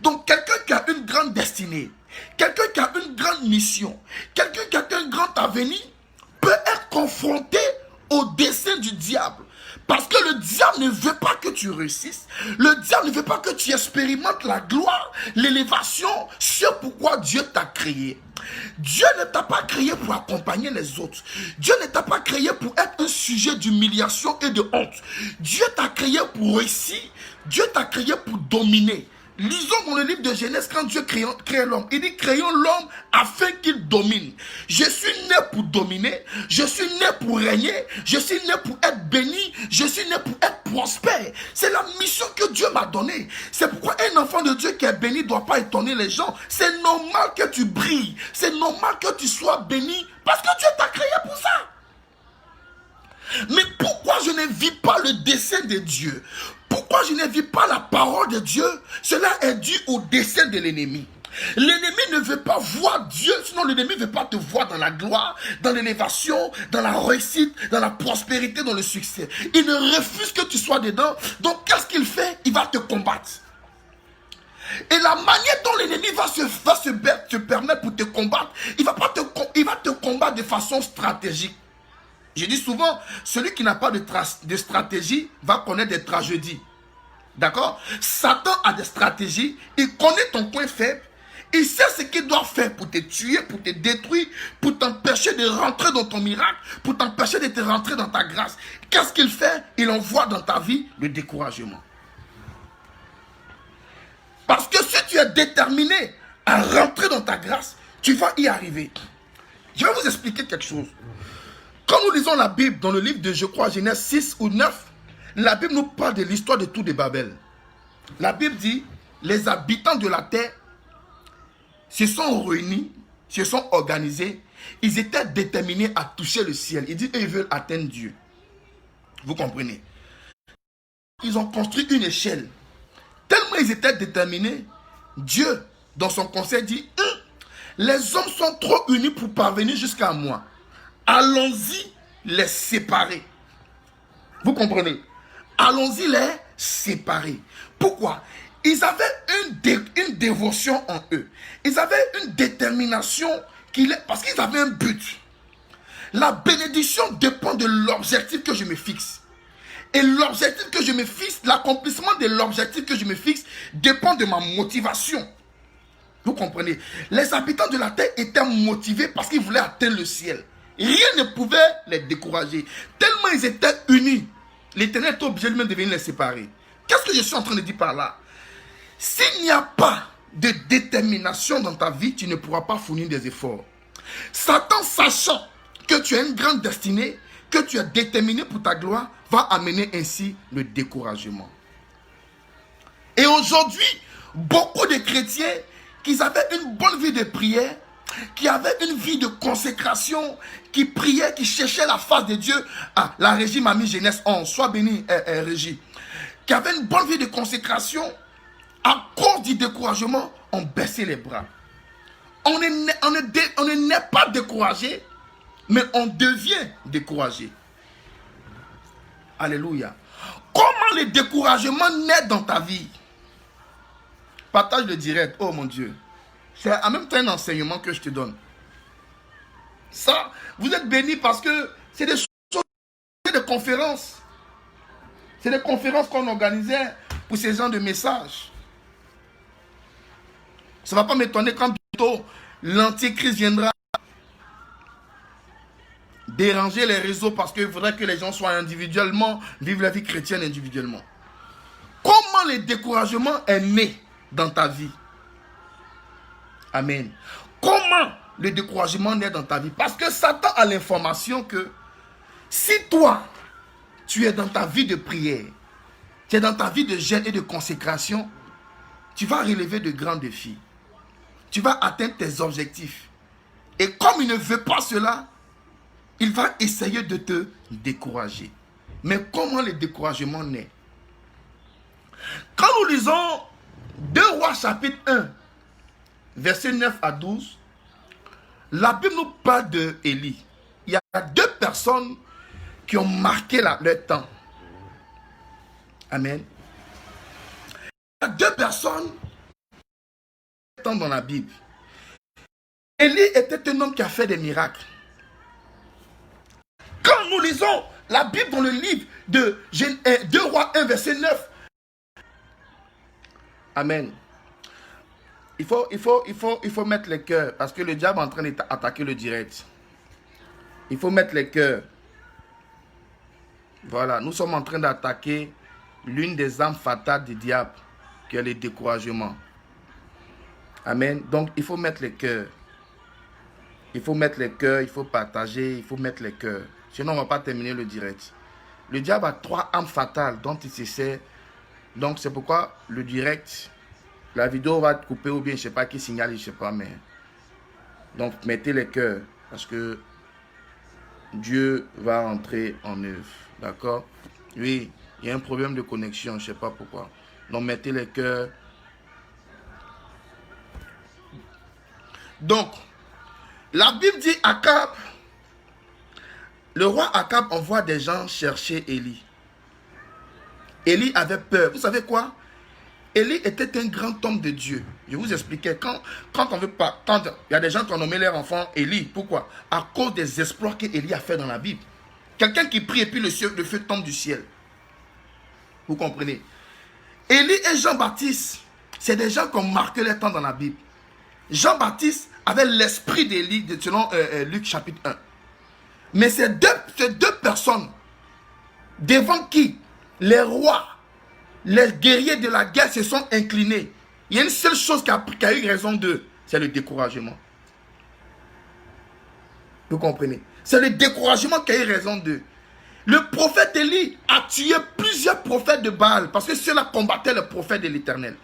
Donc quelqu'un qui a une grande destinée, quelqu'un qui a une grande mission, quelqu'un qui a un grand avenir peut être confronté au dessein du diable. Parce que le diable ne veut pas que tu réussisses. Le diable ne veut pas que tu expérimentes la gloire, l'élévation, sur pourquoi Dieu t'a créé. Dieu ne t'a pas créé pour accompagner les autres. Dieu ne t'a pas créé pour être un sujet d'humiliation et de honte. Dieu t'a créé pour réussir. Dieu t'a créé pour dominer. Lisons dans le livre de Genèse quand Dieu crée l'homme. Il dit créons l'homme afin qu'il domine. Je suis né pour dominer. Je suis né pour régner. Je suis né pour être béni. Je suis né pour être prospère. C'est la mission que Dieu m'a donnée. C'est pourquoi un enfant de Dieu qui est béni ne doit pas étonner les gens. C'est normal que tu brilles. C'est normal que tu sois béni parce que Dieu t'a créé pour ça. Mais pourquoi je ne vis pas le dessein de Dieu? Pourquoi je ne vis pas la parole de Dieu? Cela est dû au dessein de l'ennemi. L'ennemi ne veut pas voir Dieu, sinon l'ennemi ne veut pas te voir dans la gloire, dans l'élévation, dans la réussite, dans la prospérité, dans le succès. Il ne refuse que tu sois dedans. Donc qu'est-ce qu'il fait? Il va te combattre. Et la manière dont l'ennemi va se permettre pour te combattre, il va te combattre de façon stratégique. Je dis souvent, celui qui n'a pas de stratégie va connaître des tragédies. D'accord? Satan a des stratégies, il connaît ton point faible, il sait ce qu'il doit faire pour te tuer, pour te détruire, pour t'empêcher de rentrer dans ton miracle, pour t'empêcher de te rentrer dans ta grâce. Qu'est-ce qu'il fait? Il envoie dans ta vie le découragement. Parce que si tu es déterminé à rentrer dans ta grâce, tu vas y arriver. Je vais vous expliquer quelque chose. Quand nous lisons la Bible dans le livre de, je crois, Genèse 6 ou 9, la Bible nous parle de l'histoire de tout de Babel. La Bible dit, les habitants de la terre se sont réunis, se sont organisés, ils étaient déterminés à toucher le ciel. Ils disent, ils veulent atteindre Dieu. Vous comprenez? Ils ont construit une échelle. Tellement ils étaient déterminés, Dieu, dans son conseil, dit, les hommes sont trop unis pour parvenir jusqu'à moi. Allons-y les séparer. Vous comprenez? Allons-y les séparer. Pourquoi? Ils avaient une dévotion en eux. Ils avaient une détermination parce qu'ils avaient un but. La bénédiction dépend de l'objectif que je me fixe. Et l'objectif que je me fixe, l'accomplissement de l'objectif que je me fixe dépend de ma motivation. Vous comprenez? Les habitants de la terre étaient motivés parce qu'ils voulaient atteindre le ciel. Rien ne pouvait les décourager. Tellement ils étaient unis. L'Éternel était obligé lui-même de venir les séparer. Qu'est-ce que je suis en train de dire par là? S'il n'y a pas de détermination dans ta vie, tu ne pourras pas fournir des efforts. Satan, sachant que tu as une grande destinée, que tu es déterminé pour ta gloire, va amener ainsi le découragement. Et aujourd'hui, beaucoup de chrétiens qui avaient une bonne vie de prière, qui avaient une vie de consécration, qui priaient, qui cherchaient la face de Dieu. Ah, la Régie m'a mis Genèse 11, sois béni, Régie. Qui avaient une bonne vie de consécration, à cause du découragement, ont baissé les bras. On ne naît pas découragé, mais on devient découragé. Alléluia. Comment le découragement naît dans ta vie? Partage le direct. Oh mon Dieu. C'est en même temps un enseignement que je te donne. Ça, vous êtes bénis parce que c'est des choses, c'est des conférences. C'est des conférences qu'on organisait pour ces gens de messages. Ça ne va pas m'étonner quand bientôt l'antichrist viendra déranger les réseaux parce qu'il faudrait que les gens soient individuellement, vivent la vie chrétienne individuellement. Comment le découragement est né dans ta vie? Amen. Comment le découragement naît dans ta vie? Parce que Satan a l'information que si toi, tu es dans ta vie de prière, tu es dans ta vie de jeûne et de consécration, tu vas relever de grands défis. Tu vas atteindre tes objectifs. Et comme il ne veut pas cela, il va essayer de te décourager. Mais comment le découragement naît? Quand nous lisons 2 Rois chapitre 1, versets 9 à 12, la Bible nous parle de Élie. Il y a 2 personnes qui ont marqué leur temps. Amen. Il y a 2 personnes dans la Bible. Élie était un homme qui a fait des miracles. Quand nous lisons la Bible dans le livre de 2 Rois 1, verset 9. Amen. Il faut mettre les cœurs parce que le diable est en train d'attaquer le direct. Il faut mettre les cœurs. Voilà, nous sommes en train d'attaquer l'une des armes fatales du diable, qui est le découragement. Amen. Donc, il faut mettre les cœurs. Il faut mettre les cœurs, il faut partager, il faut mettre les cœurs. Sinon, on ne va pas terminer le direct. Le diable a 3 armes fatales dont il se sert. Donc, c'est pourquoi le direct, la vidéo va être coupée ou bien je ne sais pas qui signale, je ne sais pas. Mais... Donc, mettez les cœurs parce que Dieu va entrer en œuvre. D'accord? Oui, il y a un problème de connexion, je ne sais pas pourquoi. Donc, mettez les cœurs. Donc, la Bible dit Akab, le roi Akab envoie des gens chercher Élie. Élie avait peur. Vous savez quoi? Élie était un grand homme de Dieu. Je vous expliquais, quand on veut pas, quand il y a des gens qui ont nommé leur enfant Élie. Pourquoi? À cause des exploits qu'Élie a fait dans la Bible. Quelqu'un qui prie et puis le feu tombe du ciel. Vous comprenez? Élie et Jean-Baptiste, c'est des gens qui ont marqué leur temps dans la Bible. Jean-Baptiste avait l'esprit d'Élie, selon Luc chapitre 1. Mais ces deux personnes, devant qui les rois, les guerriers de la guerre se sont inclinés. Il y a une seule chose qui a eu raison d'eux, c'est le découragement. Vous comprenez? C'est le découragement qui a eu raison d'eux. Le prophète Élie a tué plusieurs prophètes de Baal parce que ceux-là combattaient le prophète de l'Éternel.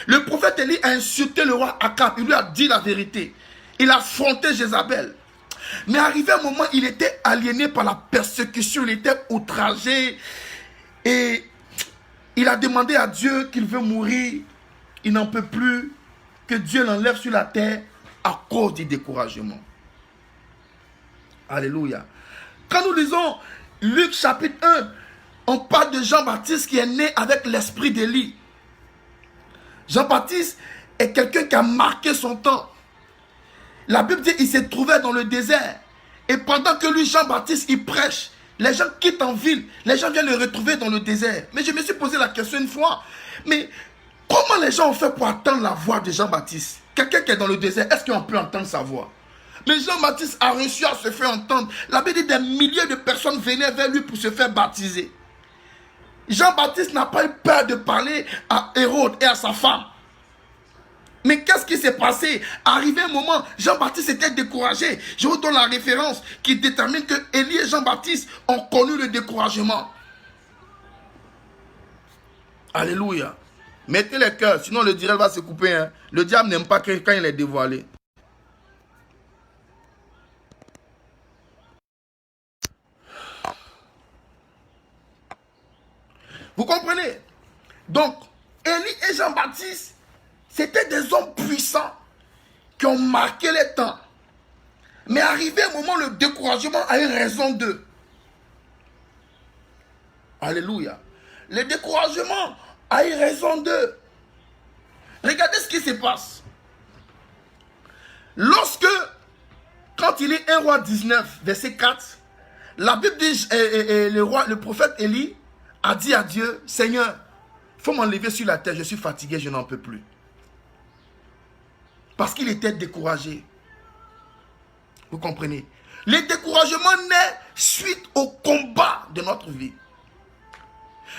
Le prophète Élie a insulté le roi Akab. Il lui a dit la vérité. Il a affronté Jézabel. Mais arrivé un moment, il était aliéné par la persécution. Il était outragé. Et il a demandé à Dieu qu'il veut mourir. Il n'en peut plus. Que Dieu l'enlève sur la terre à cause du découragement. Alléluia. Quand nous lisons Luc chapitre 1, on parle de Jean-Baptiste qui est né avec l'esprit d'Élie. Jean-Baptiste est quelqu'un qui a marqué son temps. La Bible dit qu'il se trouvait dans le désert. Et pendant que lui, Jean-Baptiste, il prêche, les gens quittent en ville. Les gens viennent le retrouver dans le désert. Mais je me suis posé la question une fois. Mais comment les gens ont fait pour entendre la voix de Jean-Baptiste? Quelqu'un qui est dans le désert, est-ce qu'on peut entendre sa voix? Mais Jean-Baptiste a réussi à se faire entendre. La Bible dit des milliers de personnes venaient vers lui pour se faire baptiser. Jean-Baptiste n'a pas eu peur de parler à Hérode et à sa femme. Mais qu'est-ce qui s'est passé? Arrivé un moment, Jean-Baptiste était découragé. Je vous donne la référence qui détermine que Élie et Jean-Baptiste ont connu le découragement. Alléluia. Mettez les cœurs, sinon le direct va se couper. Hein. Le diable n'aime pas quand il est dévoilé. Donc, Élie et Jean-Baptiste, c'était des hommes puissants qui ont marqué les temps. Mais arrivé un moment, le découragement a eu raison d'eux. Alléluia. Le découragement a eu raison d'eux. Regardez ce qui se passe. Lorsque, quand il est 1 roi 19, verset 4, la Bible dit, le prophète Élie a dit à Dieu, Seigneur, il faut m'enlever sur la terre, je suis fatigué, je n'en peux plus. Parce qu'il était découragé. Vous comprenez? Le découragement naît suite au combat de notre vie.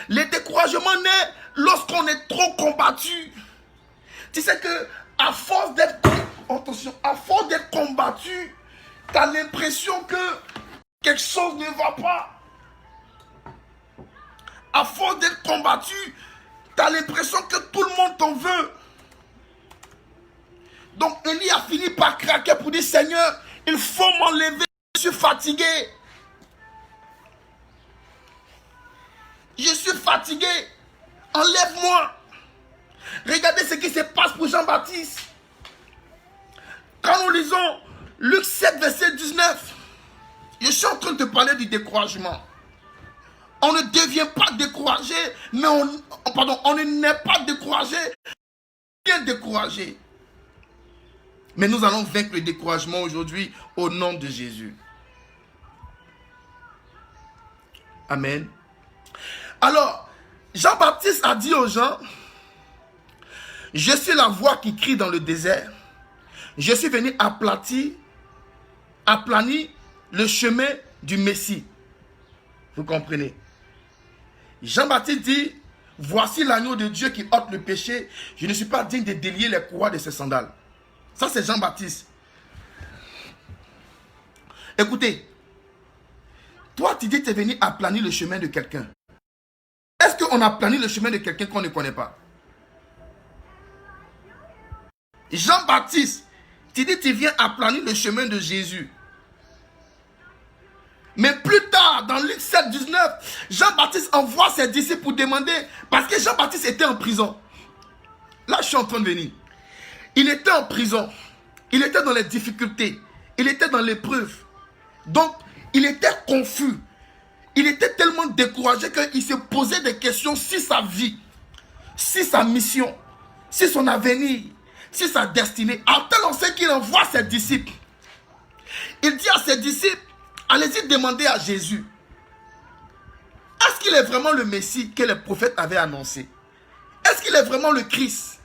Le découragement naît lorsqu'on est trop combattu. Tu sais que à force d'être combattu, tu as l'impression que quelque chose ne va pas. À force d'être combattu, tu as l'impression que tout le monde t'en veut. Donc Élie a fini par craquer pour dire, Seigneur, il faut m'enlever, je suis fatigué. Je suis fatigué. Enlève-moi. Regardez ce qui se passe pour Jean-Baptiste. Quand nous lisons Luc 7, verset 19, je suis en train de te parler du découragement. On ne devient pas découragé, mais on ne naît pas découragé, bien découragé. Mais nous allons vaincre le découragement aujourd'hui au nom de Jésus. Amen. Alors, Jean-Baptiste a dit aux gens, je suis la voix qui crie dans le désert. Je suis venu aplanir le chemin du Messie. Vous comprenez? Jean-Baptiste dit, voici l'agneau de Dieu qui ôte le péché. Je ne suis pas digne de délier les courroies de ses sandales. Ça, c'est Jean-Baptiste. Écoutez, toi, tu dis que tu es venu aplanir le chemin de quelqu'un. Est-ce qu'on a plané le chemin de quelqu'un qu'on ne connaît pas? Jean-Baptiste, tu dis que tu viens aplanir le chemin de Jésus. Mais plus tard, dans Luc 7, 19, Jean-Baptiste envoie ses disciples pour demander, parce que Jean-Baptiste était en prison. Là, je suis en train de venir. Il était en prison. Il était dans les difficultés. Il était dans l'épreuve. Donc, il était confus. Il était tellement découragé qu'il se posait des questions sur sa vie, sur sa mission, sur son avenir, sur sa destinée. À tel enseigne qu'il envoie ses disciples. Il dit à ses disciples, allez-y demander à Jésus. Est-ce qu'il est vraiment le Messie que les prophètes avaient annoncé? Est-ce qu'il est vraiment le Christ?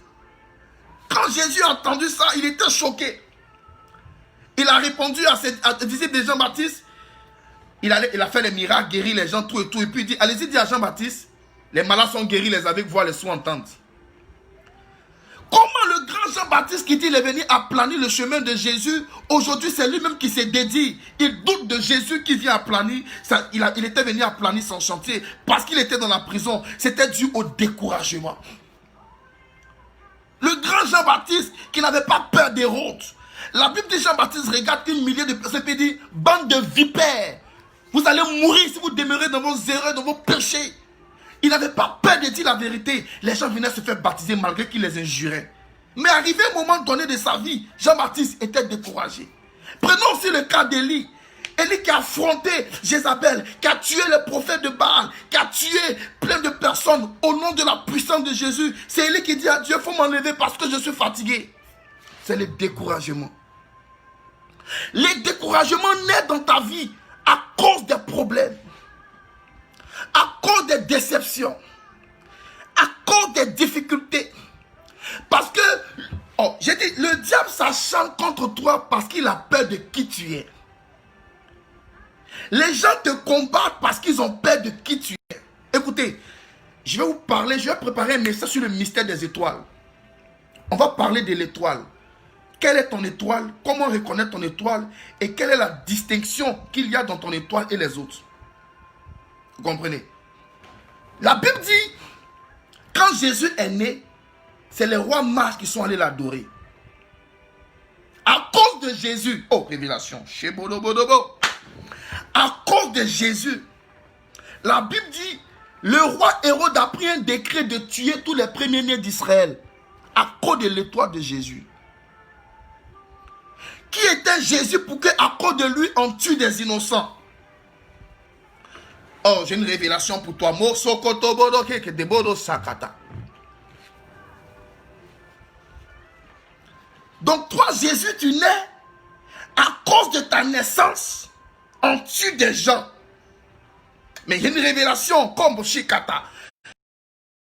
Quand Jésus a entendu ça, il était choqué. Il a répondu à ses disciples de Jean-Baptiste. Il a fait les miracles, guéri les gens, tout et tout. Et puis il dit, allez-y dire à Jean-Baptiste, les malades sont guéris, les aveugles voient, les sourds entendent. Comment le grand Jean-Baptiste qui dit il est venu aplanir le chemin de Jésus, aujourd'hui c'est lui-même qui s'est dédié. Il doute de Jésus qui vient aplanir. Il était venu aplanir son chantier parce qu'il était dans la prison. C'était dû au découragement. Le grand Jean-Baptiste qui n'avait pas peur des routes. La Bible dit Jean-Baptiste regarde une millier de personnes et dit, bande de vipères, vous allez mourir si vous demeurez dans vos erreurs, dans vos péchés. Il n'avait pas peur de dire la vérité. Les gens venaient se faire baptiser malgré qu'il les injurait. Mais arrivé un moment donné de sa vie, Jean-Baptiste était découragé. Prenons aussi le cas d'Élie. Élie qui a affronté Jézabel, qui a tué les prophètes de Baal, qui a tué plein de personnes au nom de la puissance de Jésus. C'est Élie qui dit à Dieu, il faut m'enlever parce que je suis fatigué. C'est le découragement. Le découragement naît dans ta vie à cause des problèmes, à cause des déceptions, à cause des difficultés. Parce que, j'ai dit, le diable s'acharne contre toi parce qu'il a peur de qui tu es. Les gens te combattent parce qu'ils ont peur de qui tu es. Écoutez, je vais vous parler, je vais préparer un message sur le mystère des étoiles. On va parler de l'étoile. Quelle est ton étoile? Comment reconnaître ton étoile? Et quelle est la distinction qu'il y a dans ton étoile et les autres? Vous comprenez? La Bible dit, quand Jésus est né, c'est les rois mages qui sont allés l'adorer. À cause de Jésus, oh révélation, à cause de Jésus, la Bible dit, Le roi Hérode a pris un décret de tuer tous les premiers-nés d'Israël à cause de l'étoile de Jésus. Qui était Jésus pour qu'à cause de lui, on tue des innocents? Oh, j'ai une révélation pour toi. Donc toi, Jésus, tu nais à cause de ta naissance. On tue des gens. Mais il y a une révélation comme Shikata.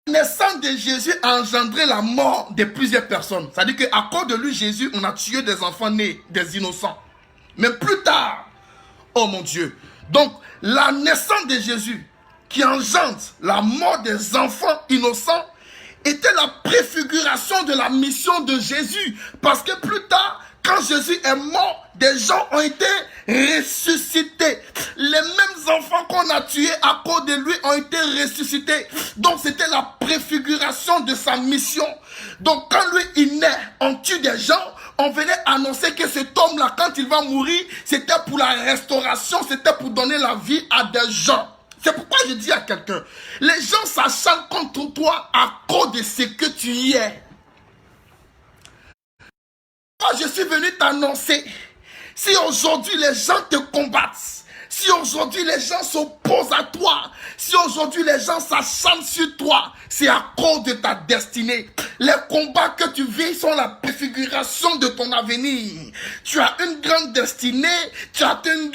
La naissance de Jésus a engendré la mort de plusieurs personnes. C'est-à-dire qu'à cause de lui, Jésus, on a tué des enfants nés, des innocents. Mais plus tard, oh mon Dieu. Donc, la naissance de Jésus qui engendre la mort des enfants innocents était la préfiguration de la mission de Jésus. Parce que plus tard, quand Jésus est mort, des gens ont été ressuscités. Les mêmes enfants qu'on a tués à cause de lui ont été ressuscités. Donc c'était la préfiguration de sa mission. Donc quand lui il naît, on tue des gens. On venait annoncer que cet homme-là, quand il va mourir, c'était pour la restauration, c'était pour donner la vie à des gens. C'est pourquoi je dis à quelqu'un, les gens s'acharnent contre toi à cause de ce que tu y es. Moi, je suis venu t'annoncer, si aujourd'hui les gens te combattent, si aujourd'hui les gens s'opposent à toi, si aujourd'hui les gens s'acharnent sur toi, c'est à cause de ta destinée. Les combats que tu vis sont la préfiguration de ton avenir. Tu as une grande destinée, tu as une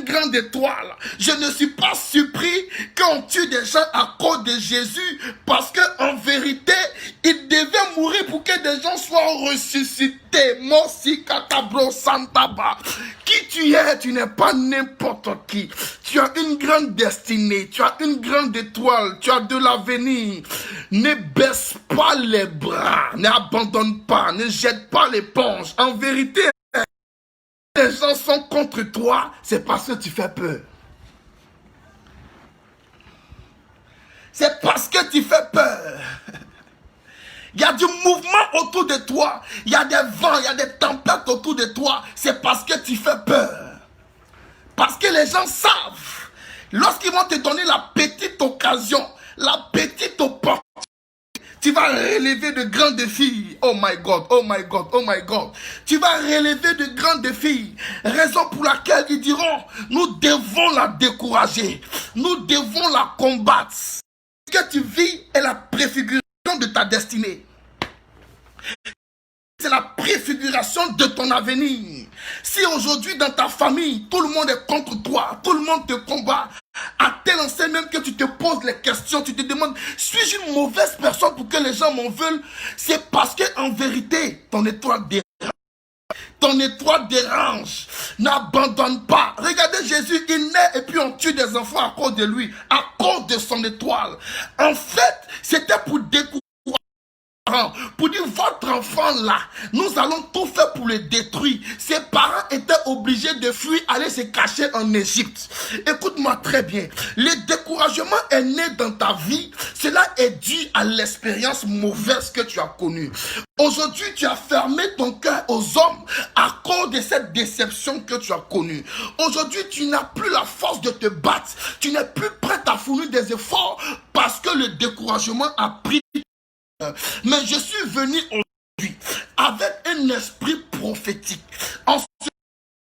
grande étoile. Je ne suis pas surpris qu'on tue des gens à cause de Jésus, parce qu'en vérité, il devait mourir pour que des gens soient ressuscités. Qui tu es, tu n'es pas n'importe qui. Tu as une grande destinée, tu as une grande étoile, tu as de l'avenir. Ne baisse pas les bras, n'abandonne pas, ne jette pas l'éponge. En vérité, les gens sont contre toi, c'est parce que tu fais peur. C'est parce que tu fais peur. Il y a du mouvement autour de toi. Il y a des vents, il y a des tempêtes autour de toi. C'est parce que tu fais peur. Parce que les gens savent. Lorsqu'ils vont te donner la petite occasion, la petite opportunité, tu vas relever de grands défis. Oh my God, oh my God, oh my God. Tu vas relever de grands défis. Raison pour laquelle ils diront, nous devons la décourager. Nous devons la combattre. Ce que tu vis est la préfiguration de ta destinée. C'est la préfiguration de ton avenir. Si aujourd'hui dans ta famille, tout le monde est contre toi, tout le monde te combat, à tel enseigne même que tu te poses les questions, tu te demandes, suis-je une mauvaise personne pour que les gens m'en veulent? C'est parce qu'en vérité, ton étoile dérange. Ton étoile dérange. N'abandonne pas. Regardez Jésus, il naît et puis on tue des enfants à cause de lui, à cause de son étoile. En fait, c'était pour découvrir. Pour dire, votre enfant là, nous allons tout faire pour le détruire. Ses parents étaient obligés de fuir, aller se cacher en Égypte. Écoute-moi très bien. Le découragement est né dans ta vie. Cela est dû à l'expérience mauvaise que tu as connue. Aujourd'hui, tu as fermé ton cœur aux hommes à cause de cette déception que tu as connue. Aujourd'hui, tu n'as plus la force de te battre. Tu n'es plus prêt à fournir des efforts parce que le découragement a pris. Mais je suis venu aujourd'hui avec un esprit prophétique. En ce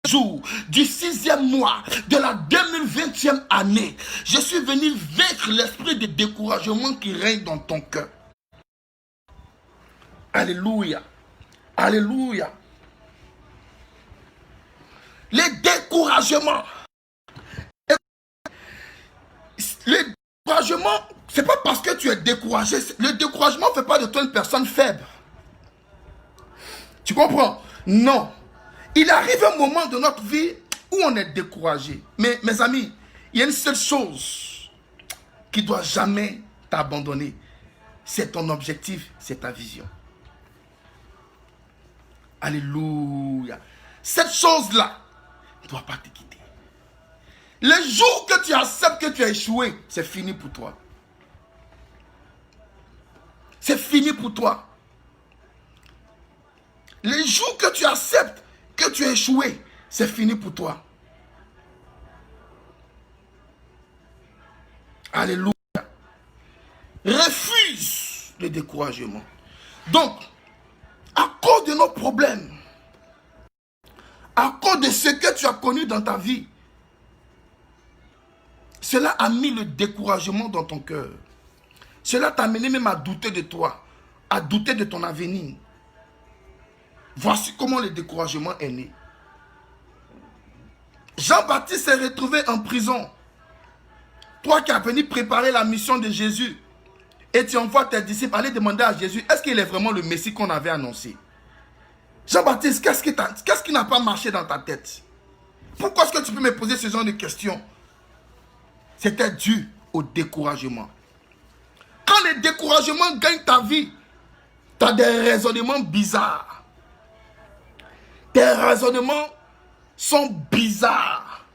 jour du 6e mois de la 2020e année, je suis venu vaincre l'esprit de découragement qui règne dans ton cœur. Alléluia. Alléluia. Le découragement. Le découragement, c'est pas parce que tu es découragé. Le découragement ne fait pas de toi une personne faible. Tu comprends? Non. Il arrive un moment de notre vie où on est découragé. Mais mes amis, il y a une seule chose qui ne doit jamais t'abandonner. C'est ton objectif, c'est ta vision. Alléluia. Cette chose-là ne doit pas te quitter. Le jour que tu acceptes que tu as échoué, c'est fini pour toi. C'est fini pour toi. Le jour que tu acceptes que tu as échoué, c'est fini pour toi. Alléluia. refuse le découragement. Donc, à cause de nos problèmes, à cause de ce que tu as connu dans ta vie, cela a mis le découragement dans ton cœur. Cela t'a amené même à douter de toi, à douter de ton avenir. Voici comment le découragement est né. Jean-Baptiste s'est retrouvé en prison. Toi qui as venu préparer la mission de Jésus, et tu envoies tes disciples aller demander à Jésus, est-ce qu'il est vraiment le Messie qu'on avait annoncé? Jean-Baptiste, qu'est-ce qui n'a pas marché dans ta tête? Pourquoi est-ce que tu peux me poser ce genre de questions? C'était dû au découragement. Quand le découragement gagne ta vie, tu as des raisonnements bizarres. Tes raisonnements sont bizarres.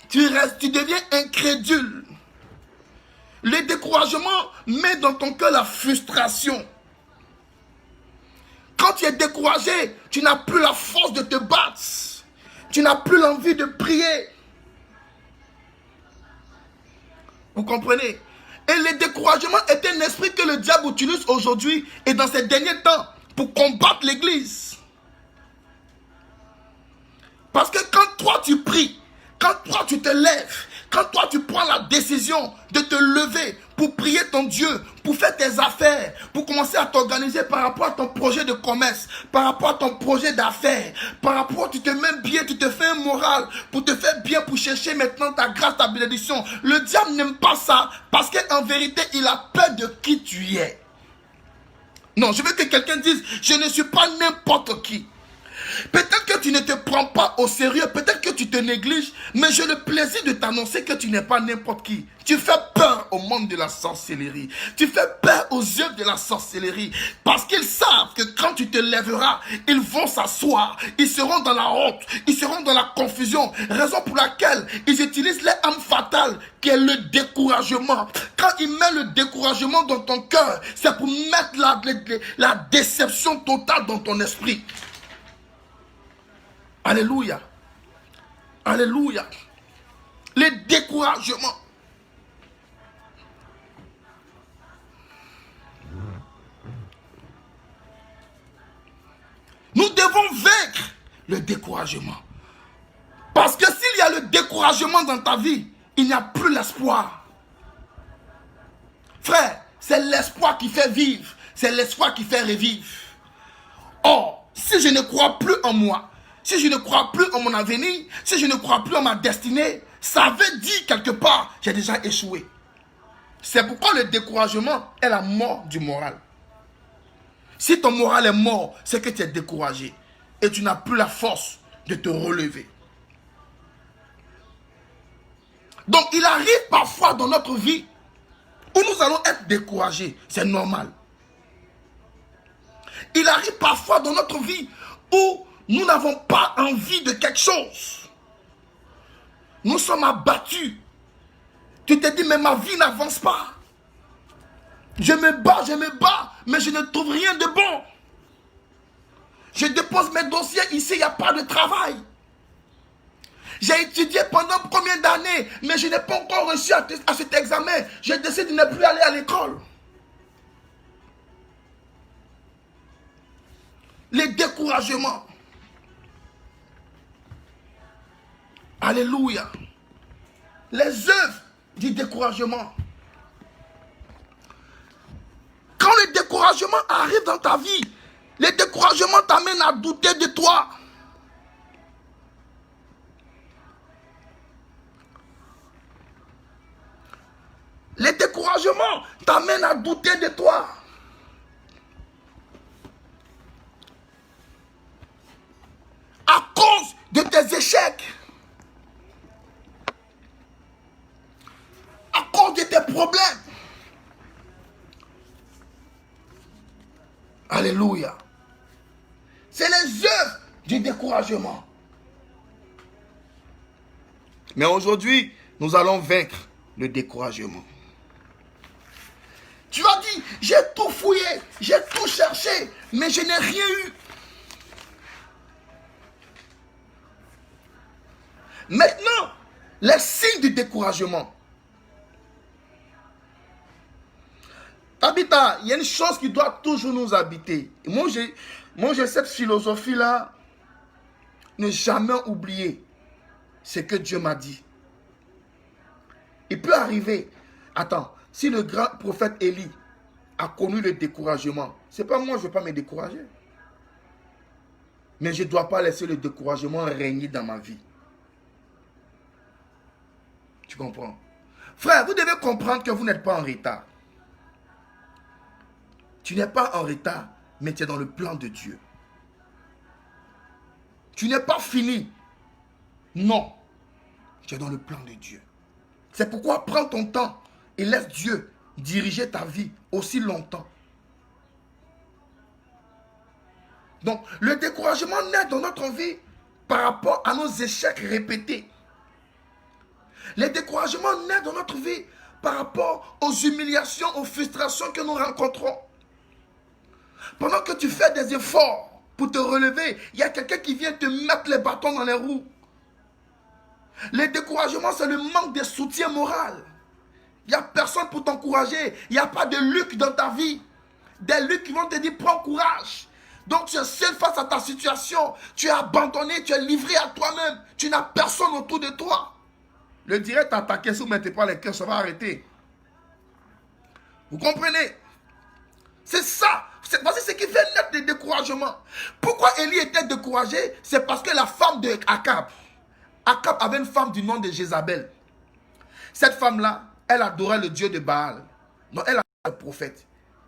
Tu deviens incrédule. Le découragement met dans ton cœur la frustration. Quand tu es découragé, tu n'as plus la force de te battre. Tu n'as plus l'envie de prier. Vous comprenez? Et le découragement est un esprit que le diable utilise aujourd'hui et dans ces derniers temps pour combattre l'église. Parce que quand toi tu pries, quand toi tu te lèves, quand toi tu prends la décision de te lever pour prier ton Dieu, pour faire tes affaires, pour commencer à t'organiser par rapport à ton projet de commerce, par rapport à ton projet d'affaires, par rapport, tu te mets bien, tu te fais un moral pour te faire bien, pour chercher maintenant ta grâce, ta bénédiction. Le diable n'aime pas ça parce qu'en vérité, il a peur de qui tu es. Non, je veux que quelqu'un dise, je ne suis pas n'importe qui. Peut-être que tu ne te prends pas au sérieux, peut-être que tu te négliges, mais j'ai le plaisir de t'annoncer que tu n'es pas n'importe qui. Tu fais peur au monde de la sorcellerie. Tu fais peur aux œuvres de la sorcellerie. Parce qu'ils savent que quand tu te lèveras, ils vont s'asseoir. Ils seront dans la honte. Ils seront dans la confusion. Raison pour laquelle ils utilisent l'arme fatale qui est le découragement. Quand ils mettent le découragement dans ton cœur, c'est pour mettre la déception totale dans ton esprit. Alléluia. Alléluia. Le découragement. Nous devons vaincre le découragement. Parce que s'il y a le découragement dans ta vie, il n'y a plus l'espoir. Frère, c'est l'espoir qui fait vivre. C'est l'espoir qui fait revivre. Or, si je ne crois plus en moi, si je ne crois plus en mon avenir, si je ne crois plus en ma destinée, ça veut dire quelque part, j'ai déjà échoué. C'est pourquoi le découragement est la mort du moral. Si ton moral est mort, c'est que tu es découragé. Et tu n'as plus la force de te relever. Donc il arrive parfois dans notre vie où nous allons être découragés. C'est normal. Il arrive parfois dans notre vie où nous n'avons pas envie de quelque chose. Nous sommes abattus. Tu te dis, mais ma vie n'avance pas. Je me bats, mais je ne trouve rien de bon. Je dépose mes dossiers ici, il n'y a pas de travail. J'ai étudié pendant combien d'années, mais je n'ai pas encore réussi à cet examen. Je décide de ne plus aller à l'école. Les découragements. Alléluia. Les œuvres du découragement. Quand le découragement arrive dans ta vie, le découragement t'amène à douter de toi. Le découragement t'amène à douter de toi. À cause de tes échecs. À cause de tes problèmes. Alléluia. C'est les œuvres du découragement. Mais aujourd'hui, nous allons vaincre le découragement. Tu as dit, j'ai tout fouillé, j'ai tout cherché, mais je n'ai rien eu. Maintenant, les signes du découragement. Tabitha, il y a une chose qui doit toujours nous habiter. Et moi, j'ai cette philosophie-là. Ne jamais oublier ce que Dieu m'a dit. Il peut arriver. Attends, si le grand prophète Élie a connu le découragement, c'est pas moi, je ne vais pas me décourager. Mais je ne dois pas laisser le découragement régner dans ma vie. Tu comprends? Frère, vous devez comprendre que vous n'êtes pas en retard. Tu n'es pas en retard, mais tu es dans le plan de Dieu. Tu n'es pas fini. Non. Tu es dans le plan de Dieu. C'est pourquoi prends ton temps et laisse Dieu diriger ta vie aussi longtemps. Donc, le découragement naît dans notre vie par rapport à nos échecs répétés. Le découragement naît dans notre vie par rapport aux humiliations, aux frustrations que nous rencontrons. Pendant que tu fais des efforts pour te relever, il y a quelqu'un qui vient te mettre les bâtons dans les roues. Le découragement, c'est le manque de soutien moral. Il n'y a personne pour t'encourager. Il n'y a pas de Luc dans ta vie. Des Luc qui vont te dire, prends courage. Donc tu es seul face à ta situation. Tu es abandonné, tu es livré à toi-même. Tu n'as personne autour de toi. Le direct attaqué, si vous ne mettez pas les cœurs, ça va arrêter. Vous comprenez? C'est ça. Voici ce qui fait naître le découragement. Pourquoi Élie était découragé? C'est parce que la femme de Akab avait une femme du nom de Jézabel. Cette femme-là, elle adorait le Dieu de Baal. Donc elle adorait le prophète.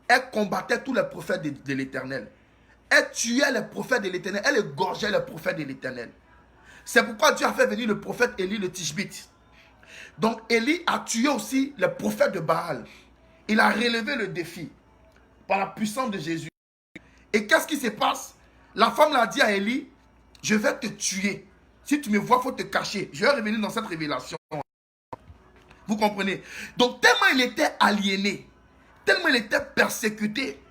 Elle combattait tous les prophètes de l'Éternel. Elle tuait les prophètes de l'Éternel. Elle égorgeait les prophètes de l'Éternel. C'est pourquoi Dieu a fait venir le prophète Élie le Tishbite. Donc Élie a tué aussi les prophètes de Baal. Il a relevé le défi par la puissance de Jésus. Et qu'est-ce qui se passe? La femme l'a dit à Élie, je vais te tuer. Si tu me vois, il faut te cacher. Je vais revenir dans cette révélation. Vous comprenez? Donc tellement il était aliéné, tellement il était persécuté,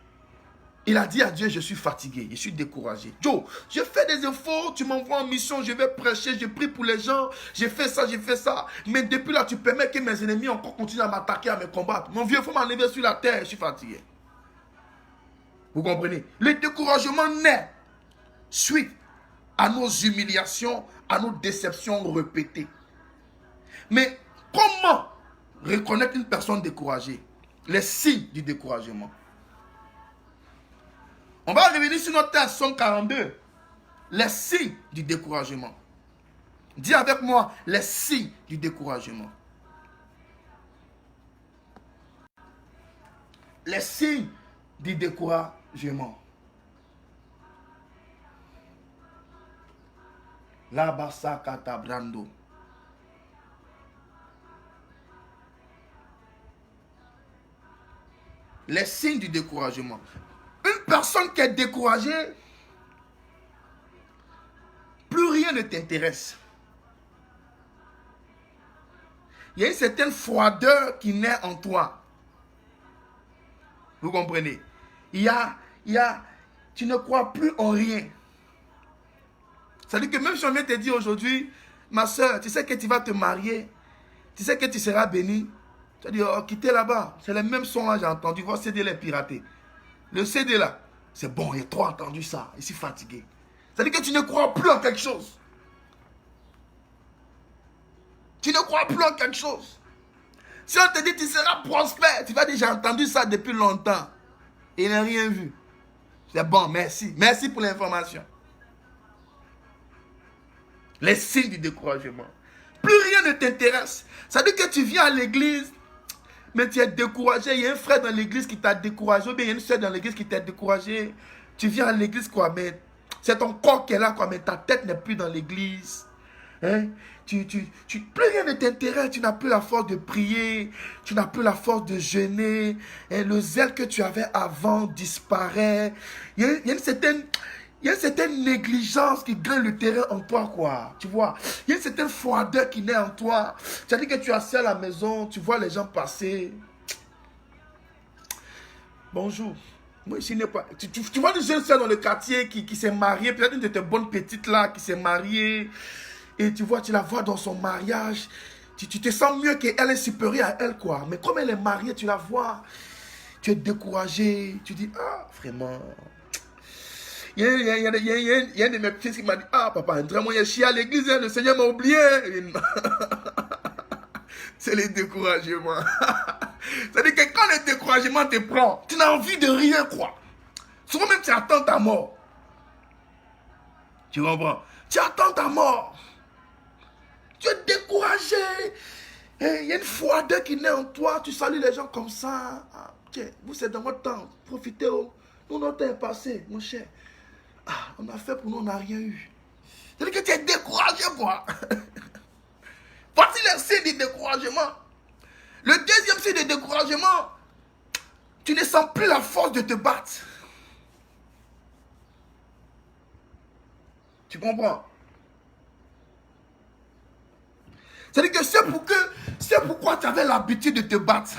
il a dit à Dieu, je suis fatigué, je suis découragé. Joe, je fais des efforts, tu m'envoies en mission, je vais prêcher, je prie pour les gens, j'ai fait ça. Mais depuis là, tu permets que mes ennemis encore continuent à m'attaquer, à me combattre. Mon vieux, il faut m'enlever sur la terre, je suis fatigué. Vous comprenez? Le découragement naît suite à nos humiliations, à nos déceptions répétées. Mais comment reconnaître une personne découragée? Les signes du découragement. On va revenir sur notre texte, Somme 42. Les signes du découragement. Dis avec moi, les signes du découragement. Les signes du découragement. La bassa katabrando. Les signes du découragement. Une personne qui est découragée, plus rien ne t'intéresse. Il y a une certaine froideur qui naît en toi. Vous comprenez? Tu ne crois plus en rien. C'est-à-dire que même si on vient te dire aujourd'hui, ma soeur, tu sais que tu vas te marier, tu sais que tu seras béni. Tu vas dire, oh, quittez là-bas. C'est le même son là, j'ai entendu. Votre CD est piraté. Le CD là, c'est bon, j'ai trop entendu ça. Je suis fatigué. C'est-à-dire que tu ne crois plus en quelque chose. Tu ne crois plus en quelque chose. Si on te dit tu seras prospère, tu vas dire j'ai entendu ça depuis longtemps. Et il n'a rien vu. C'est bon, merci. Merci pour l'information. Les signes du découragement. Plus rien ne t'intéresse. Ça veut dire que tu viens à l'église, mais tu es découragé. Il y a un frère dans l'église qui t'a découragé, ou bien il y a une soeur dans l'église qui t'a découragé. Tu viens à l'église, quoi, mais c'est ton corps qui est là, quoi, mais ta tête n'est plus dans l'église. Hein? Plus rien ne t'intéresse, tu n'as plus la force de prier, tu n'as plus la force de jeûner, et le zèle que tu avais avant disparaît. Il y a une certaine négligence qui gagne le terrain en toi, quoi. Tu vois, il y a une certaine froideur qui naît en toi. C'est-à-dire que tu es assis à la maison, tu vois les gens passer. Bonjour. Moi, ici n'est pas. Tu vois une jeune soeur dans le quartier qui s'est mariée, peut-être une de tes bonnes petites là qui s'est mariée. Et tu la vois dans son mariage. Tu te sens mieux qu'elle est supérieure à elle, quoi. Mais comme elle est mariée, tu la vois. tu es découragé, tu dis, ah, vraiment. Il y a un de mes fils qui m'a dit, ah, papa, moi, je suis à l'église, le Seigneur m'a oublié. C'est le découragement. C'est-à-dire que quand le découragement te prend, tu n'as envie de rien, quoi. Souvent même, tu attends ta mort. Tu comprends? Tu attends ta mort. Tu es découragé. Il y a une froideur qui naît en toi. Tu salues les gens comme ça. Ah, tiens, vous, c'est dans votre temps. Profitez. Nous, notre temps est passé, mon cher. Ah, on a fait pour nous, on n'a rien eu. C'est-à-dire que tu es découragé, quoi. Voici le signe du découragement. Le deuxième signe de découragement, tu ne sens plus la force de te battre. Tu comprends? C'est-à-dire que c'est pourquoi tu avais l'habitude de te battre.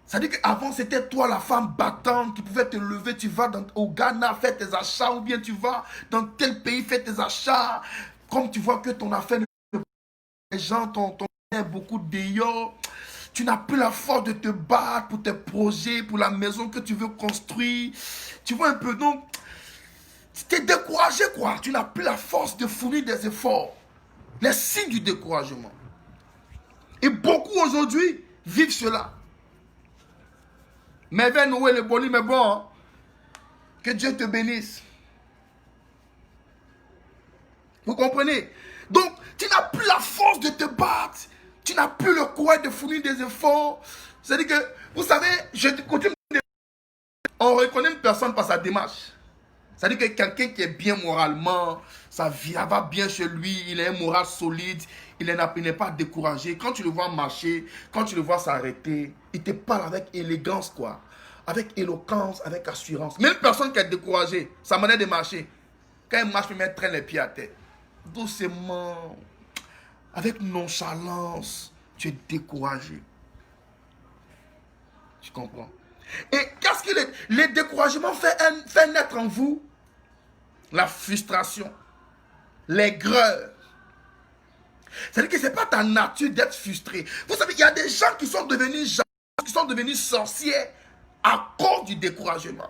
C'est-à-dire qu'avant, c'était toi la femme battante qui pouvait te lever. Tu vas au Ghana faire tes achats ou bien tu vas dans tel pays faire tes achats. Comme tu vois que ton affaire, les gens t'ont beaucoup d'ailleurs. Tu n'as plus la force de te battre pour tes projets, pour la maison que tu veux construire. Tu vois un peu, donc, tu es découragé, quoi. Tu n'as plus la force de fournir des efforts. Les signes du découragement. Et beaucoup aujourd'hui vivent cela. Mais vers Noé, le bon, mais bon, hein? Que Dieu te bénisse. Vous comprenez? Donc, tu n'as plus la force de te battre. Tu n'as plus le courage de fournir des efforts. C'est-à-dire que, vous savez, on reconnaît une personne par sa démarche. C'est-à-dire que quelqu'un qui est bien moralement, sa vie va bien chez lui, il a un moral solide, il n'est pas découragé. Quand tu le vois marcher, quand tu le vois s'arrêter, il te parle avec élégance, quoi. Avec éloquence, avec assurance. Mais une personne qui est découragée, sa manière de marcher, quand elle marche, elle traîne les pieds à terre. Doucement, avec nonchalance, tu es découragé. Tu comprends? Et qu'est-ce que le découragement fait naître en vous? La frustration, l'aigreur. C'est-à-dire que ce n'est pas ta nature d'être frustré. Vous savez, il y a des gens qui sont devenus sorciers à cause du découragement.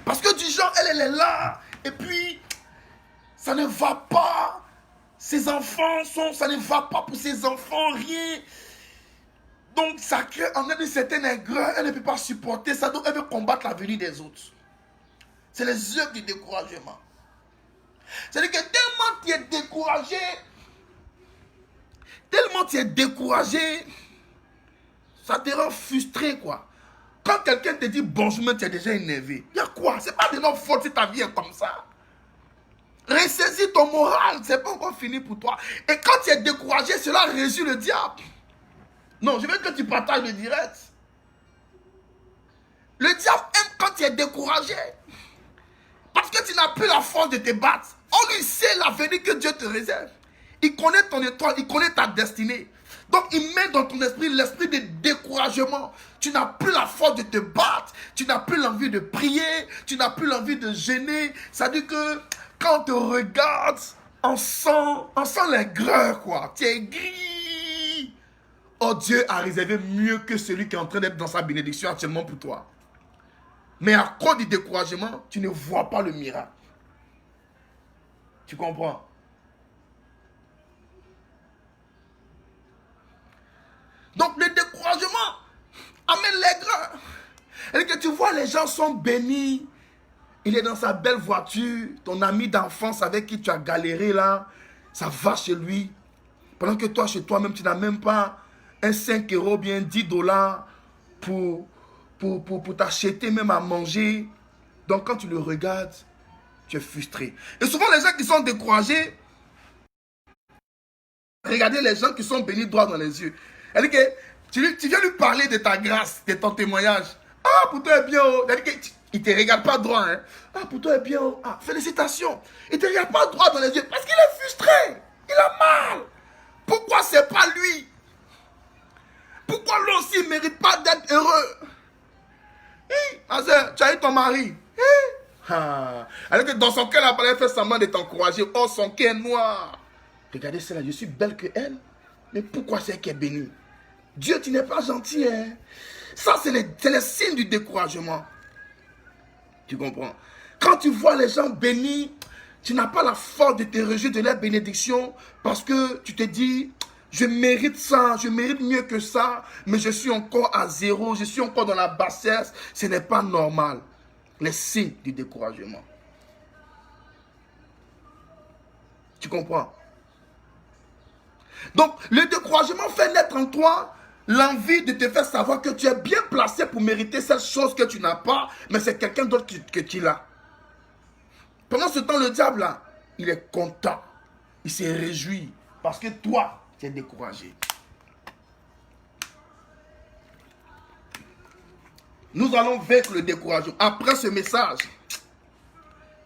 Parce que du genre, elle est là, et puis, ça ne va pas. Ses enfants ça ne va pas pour ses enfants, rien. Donc, ça crée en elle une certaine aigreur. Elle ne peut pas supporter ça. Donc, elle veut combattre la venue des autres. C'est les œuvres du découragement. C'est-à-dire que tellement tu es découragé, ça te rend frustré, quoi. Quand quelqu'un te dit bonjour, tu es déjà énervé. Il y a quoi? C'est pas de notre faute si ta vie est comme ça. Ressaisis ton moral, c'est pas encore fini pour toi. Et quand tu es découragé, cela résout le diable. Non, je veux que tu partages le direct. Le diable aime quand tu es découragé. Parce que tu n'as plus la force de te battre. On lui sait l'avenir que Dieu te réserve. Il connaît ton étoile, il connaît ta destinée. Donc il met dans ton esprit l'esprit de découragement. Tu n'as plus la force de te battre. Tu n'as plus l'envie de prier. Tu n'as plus l'envie de gêner. Ça dit que quand on te regarde, on sent l'aigreur, quoi. Tu es gris. Oh, Dieu a réservé mieux que celui qui est en train d'être dans sa bénédiction actuellement pour toi. Mais à cause du découragement, tu ne vois pas le miracle. Tu comprends? Donc le découragement amène l'aigreur. Et que tu vois, les gens sont bénis. Il est dans sa belle voiture. Ton ami d'enfance avec qui tu as galéré là, ça va chez lui. Pendant que toi, chez toi-même, tu n'as même pas un 5 € bien 10 $ pour t'acheter même à manger. Donc quand tu le regardes, tu es frustré. Et souvent les gens qui sont découragés, regardez les gens qui sont bénis droit dans les yeux. Elle dit que tu viens lui parler de ta grâce, de ton témoignage. Ah, pour toi est bien. Elle dit que il ne te regarde pas droit. Hein. Ah, pour toi est bien. Ah, félicitations. Il ne te regarde pas droit dans les yeux parce qu'il est frustré. Il a mal. Pourquoi c'est pas lui? Pourquoi lui aussi ne mérite pas d'être heureux? Ma soeur, tu as eu ton mari. Alors que dans son cœur, elle fait semblant de t'encourager. Oh, son cœur est noir. Regardez cela, je suis belle que elle. Mais pourquoi c'est qu'elle est bénie? Dieu, tu n'es pas gentil, hein? Ça, c'est les signes du découragement. Tu comprends? Quand tu vois les gens bénis, tu n'as pas la force de te réjouir de leur bénédiction parce que tu te dis, je mérite ça, je mérite mieux que ça, mais je suis encore à zéro, je suis encore dans la bassesse. Ce n'est pas normal. Les signes du découragement. Tu comprends? Donc, le découragement fait naître en toi l'envie de te faire savoir que tu es bien placé pour mériter cette chose que tu n'as pas, mais c'est quelqu'un d'autre que tu l'as. Pendant ce temps, le diable, là, il est content. Il s'est réjoui parce que toi, tu es découragé. Nous allons vaincre le découragement. Après ce message,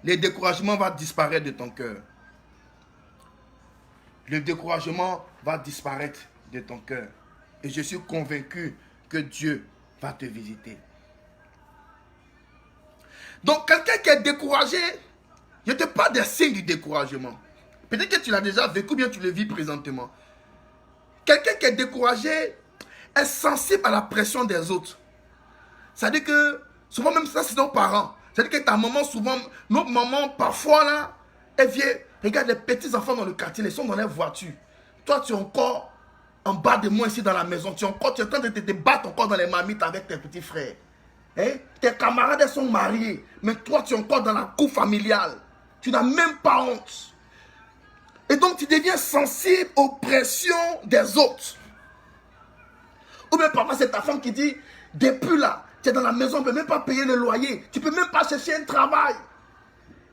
le découragement va disparaître de ton cœur. Le découragement va disparaître de ton cœur. Et je suis convaincu que Dieu va te visiter. Donc, quelqu'un qui est découragé, je ne te parle des signes du découragement. Peut-être que tu l'as déjà vécu, ou bien tu le vis présentement. Quelqu'un qui est découragé est sensible à la pression des autres. C'est-à-dire que, souvent même ça, c'est nos parents. C'est-à-dire que ta maman, souvent, notre maman, parfois là, elle vient, regarde les petits enfants dans le quartier, ils sont dans les voitures. Toi, tu es encore en bas de moi ici dans la maison. Tu es en train de te battre encore dans les marmites avec tes petits frères. Hein? Tes camarades sont mariés, mais toi, tu es encore dans la cour familiale. Tu n'as même pas honte. Et donc, tu deviens sensible aux pressions des autres. Ou bien, parfois, c'est ta femme qui dit, depuis là, tu es dans la maison, tu ne peux même pas payer le loyer. Tu ne peux même pas chercher un travail.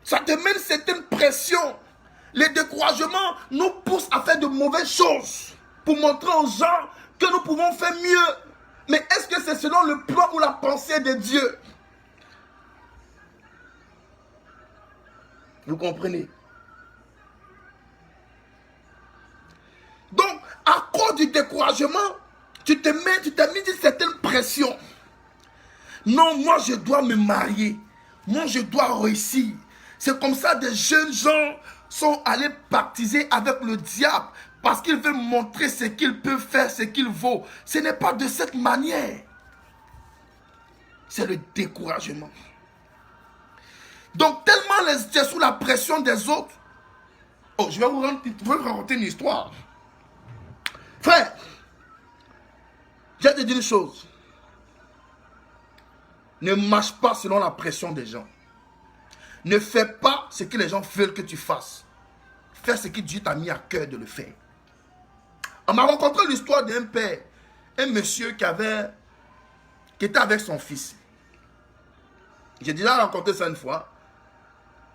Ça te met une certaine pression. Les découragements nous poussent à faire de mauvaises choses pour montrer aux gens que nous pouvons faire mieux. Mais est-ce que c'est selon le plan ou la pensée de Dieu? Vous comprenez? Donc, à cause du découragement, tu t'es mis une certaine pression. Non, moi je dois me marier. Moi je dois réussir. C'est comme ça des jeunes gens sont allés baptiser avec le diable parce qu'ils veulent montrer ce qu'ils peuvent faire, ce qu'il vaut. Ce n'est pas de cette manière. C'est le découragement. Donc tellement tu es sous la pression des autres. Oh, je vais vous raconter une histoire. Frère, je vais te dire une chose. Ne marche pas selon la pression des gens. Ne fais pas ce que les gens veulent que tu fasses. Fais ce que Dieu t'a mis à cœur de le faire. On m'a rencontré l'histoire d'un père, un monsieur qui était avec son fils. J'ai déjà rencontré ça une fois.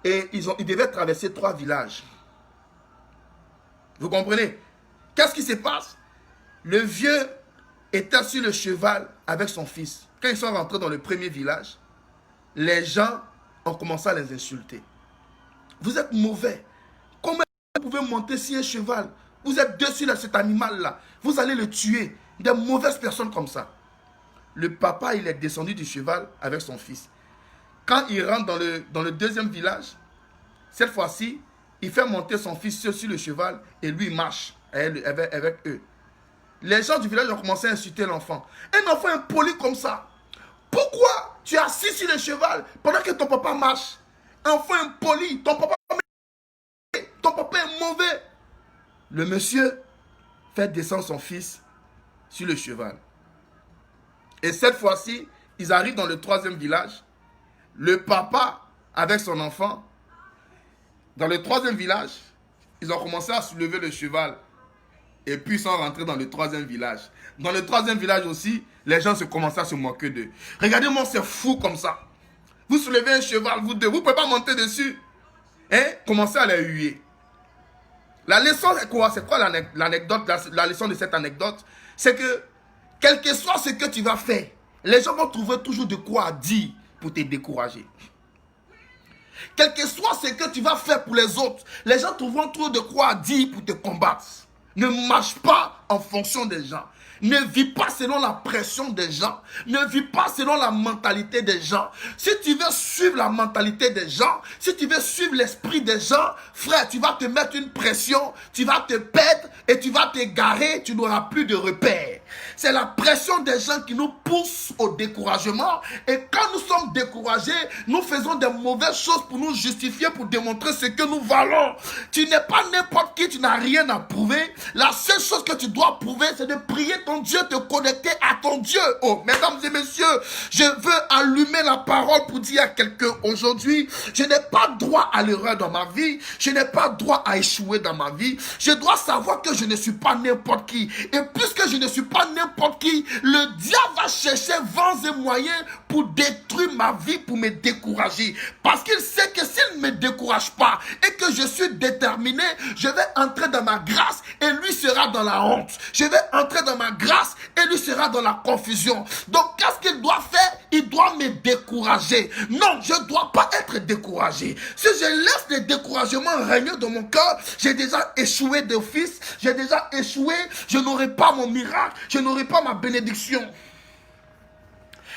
Et ils devaient traverser 3 villages. Vous comprenez? Qu'est-ce qui se passe? Le vieux était sur le cheval avec son fils. Quand ils sont rentrés dans le premier village, les gens ont commencé à les insulter. Vous êtes mauvais. Comment vous pouvez monter sur un cheval? Vous êtes dessus sur cet animal-là. Vous allez le tuer. Des mauvaises personnes comme ça. Le papa, il est descendu du cheval avec son fils. Quand il rentre dans le deuxième village, cette fois-ci, il fait monter son fils sur le cheval et lui il marche avec eux. Les gens du village ont commencé à insulter l'enfant. Un enfant impoli comme ça. Pourquoi tu es assis sur le cheval pendant que ton papa marche? Enfant impoli, ton papa est mauvais. Le monsieur fait descendre son fils sur le cheval. Et cette fois-ci, ils arrivent dans le 3e village. Le papa avec son enfant. Dans le 3e village, ils ont commencé à soulever le cheval. Et puis ils sont rentrés dans le 3e village. Dans le 3e village aussi, les gens se commençaient à se moquer d'eux. Regardez-moi, c'est fou comme ça. Vous soulevez un cheval, vous deux, vous ne pouvez pas monter dessus. Hein? Commencez à les huer. La leçon, c'est quoi? C'est quoi l'anecdote, la leçon de cette anecdote? C'est que, quel que soit ce que tu vas faire, les gens vont trouver toujours de quoi dire pour te décourager. Quel que soit ce que tu vas faire pour les autres, les gens trouveront toujours de quoi dire pour te combattre. Ne marche pas en fonction des gens. Ne vis pas selon la pression des gens. Ne vis pas selon la mentalité des gens. Si tu veux suivre la mentalité des gens, si tu veux suivre l'esprit des gens, frère, tu vas te mettre une pression, tu vas te perdre et tu vas t'égarer, tu n'auras plus de repères. C'est la pression des gens qui nous pousse au découragement. Et quand nous sommes découragés, nous faisons des mauvaises choses pour nous justifier, pour démontrer ce que nous valons. Tu n'es pas n'importe qui, tu n'as rien à prouver. La seule chose que tu dois prouver, c'est de prier ton Dieu, te connecter à ton Dieu. Oh, mesdames et messieurs, je veux allumer la parole pour dire à quelqu'un aujourd'hui, je n'ai pas droit à l'erreur dans ma vie, je n'ai pas droit à échouer dans ma vie. Je dois savoir que je ne suis pas n'importe qui. Et puisque je ne suis pas n'importe qui, le diable va chercher vents et moyens pour détruire ma vie, pour me décourager. Parce qu'il sait que s'il ne me décourage pas et que je suis déterminé, je vais entrer dans ma grâce et lui sera dans la honte. Je vais entrer dans ma grâce et lui sera dans la confusion. Donc qu'est-ce qu'il doit faire? Il doit me décourager. Non, je ne dois pas être découragé. Si je laisse le découragement régner dans mon cœur, j'ai déjà échoué d'office, j'ai déjà échoué, je n'aurai pas mon miracle, je n'aurai pas ma bénédiction.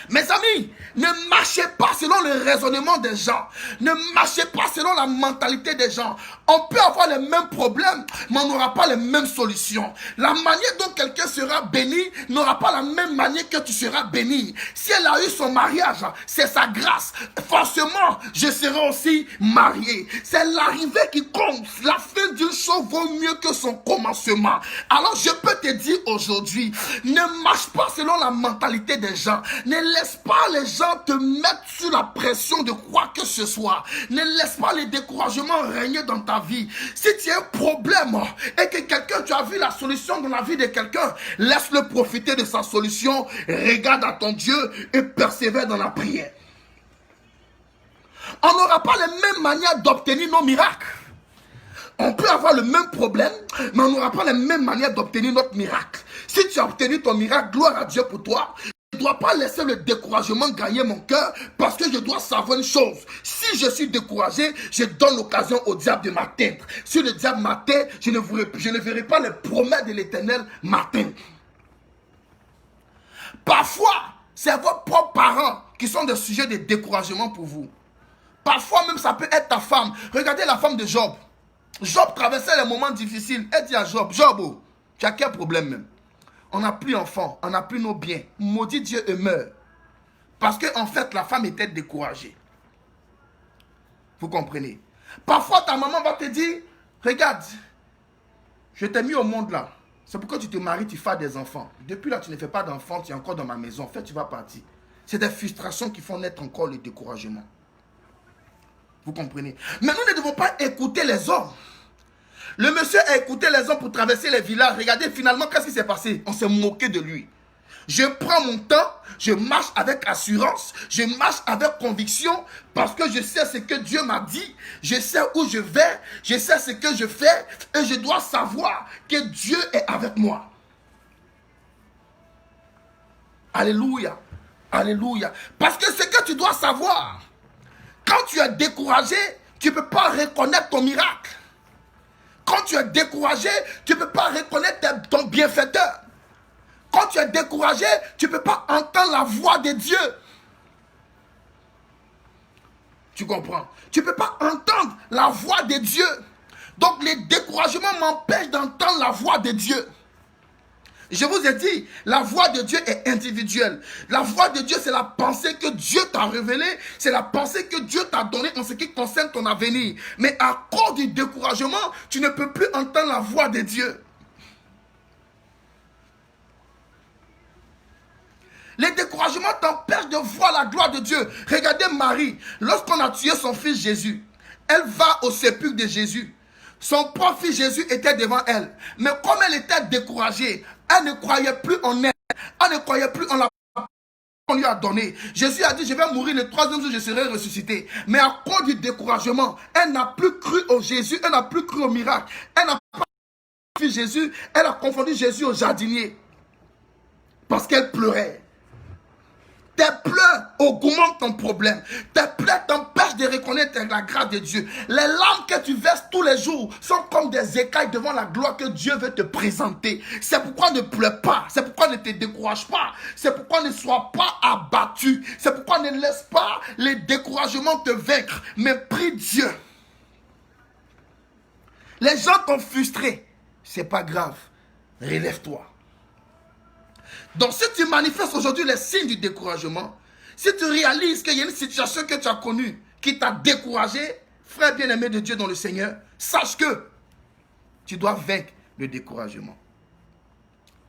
Mes amis, ne marchez pas selon le raisonnement des gens. Ne marchez pas selon la mentalité des gens. On peut avoir les mêmes problèmes, mais on n'aura pas les mêmes solutions. La manière dont quelqu'un sera béni n'aura pas la même manière que tu seras béni. Si elle a eu son mariage, c'est sa grâce. Forcément, je serai aussi marié. C'est l'arrivée qui compte. La fin d'une chose vaut mieux que son commencement. Alors je peux te dire aujourd'hui, ne marche pas selon la mentalité des gens. Ne laisse pas les gens te mettre sous la pression de quoi que ce soit. Ne laisse pas les découragements régner dans ta vie. Si tu as un problème et que quelqu'un, tu as vu la solution dans la vie de quelqu'un, laisse-le profiter de sa solution. Regarde à ton Dieu et persévère dans la prière. On n'aura pas les mêmes manières d'obtenir nos miracles. On peut avoir le même problème, mais on n'aura pas les mêmes manières d'obtenir notre miracle. Si tu as obtenu ton miracle, gloire à Dieu pour toi. Je ne dois pas laisser le découragement gagner mon cœur parce que je dois savoir une chose. Si je suis découragé, je donne l'occasion au diable de m'atteindre. Si le diable m'atteint, je ne verrai pas les promesses de l'Éternel m'atteindre. Parfois, c'est vos propres parents qui sont des sujets de découragement pour vous. Parfois même, ça peut être ta femme. Regardez la femme de Job. Job traversait les moments difficiles. Elle dit à Job, Job, oh, tu as quel problème même? On n'a plus d'enfants, on n'a plus nos biens. Maudit Dieu et meurt. Parce qu'en fait, la femme était découragée. Vous comprenez? Parfois, ta maman va te dire, regarde, je t'ai mis au monde là. C'est pourquoi tu te maries, tu fais des enfants. Depuis là, tu ne fais pas d'enfants, tu es encore dans ma maison. En fait, tu vas partir. C'est des frustrations qui font naître encore le découragement. Vous comprenez? Mais nous ne devons pas écouter les hommes. Le monsieur a écouté les hommes pour traverser les villages. Regardez finalement qu'est-ce qui s'est passé. On s'est moqué de lui. Je prends mon temps, je marche avec assurance, je marche avec conviction parce que je sais ce que Dieu m'a dit, je sais où je vais, je sais ce que je fais et je dois savoir que Dieu est avec moi. Alléluia, alléluia. Parce que ce que tu dois savoir, quand tu es découragé, tu ne peux pas reconnaître ton miracle. Quand tu es découragé, tu ne peux pas reconnaître ton bienfaiteur. Quand tu es découragé, tu ne peux pas entendre la voix de Dieu. Tu comprends? Tu ne peux pas entendre la voix de Dieu. Donc les découragements m'empêchent d'entendre la voix de Dieu. Je vous ai dit, la voix de Dieu est individuelle. La voix de Dieu, c'est la pensée que Dieu t'a révélée. C'est la pensée que Dieu t'a donnée en ce qui concerne ton avenir. Mais à cause du découragement, tu ne peux plus entendre la voix de Dieu. Les découragements t'empêchent de voir la gloire de Dieu. Regardez Marie, lorsqu'on a tué son fils Jésus, elle va au sépulcre de Jésus. Son propre fils Jésus était devant elle. Mais comme elle était découragée, elle ne croyait plus en elle. Elle ne croyait plus en la qu'on lui a donné. Jésus a dit, je vais mourir, le 3e jour, je serai ressuscité. Mais à cause du découragement, elle n'a plus cru au Jésus, elle n'a plus cru au miracle. Elle n'a pas cru au Jésus, elle a confondu Jésus au jardinier. Parce qu'elle pleurait. Tes pleurs augmentent ton problème. Tes pleurs t'empêchent de reconnaître la grâce de Dieu. Les larmes que tu verses tous les jours sont comme des écailles devant la gloire que Dieu veut te présenter. C'est pourquoi ne pleure pas. C'est pourquoi ne te décourage pas. C'est pourquoi ne sois pas abattu. C'est pourquoi ne laisse pas les découragements te vaincre. Mais prie Dieu. Les gens t'ont frustré. C'est pas grave. Relève-toi. Donc si tu manifestes aujourd'hui les signes du découragement, si tu réalises qu'il y a une situation que tu as connue qui t'a découragé, frère bien-aimé de Dieu dans le Seigneur, sache que tu dois vaincre le découragement.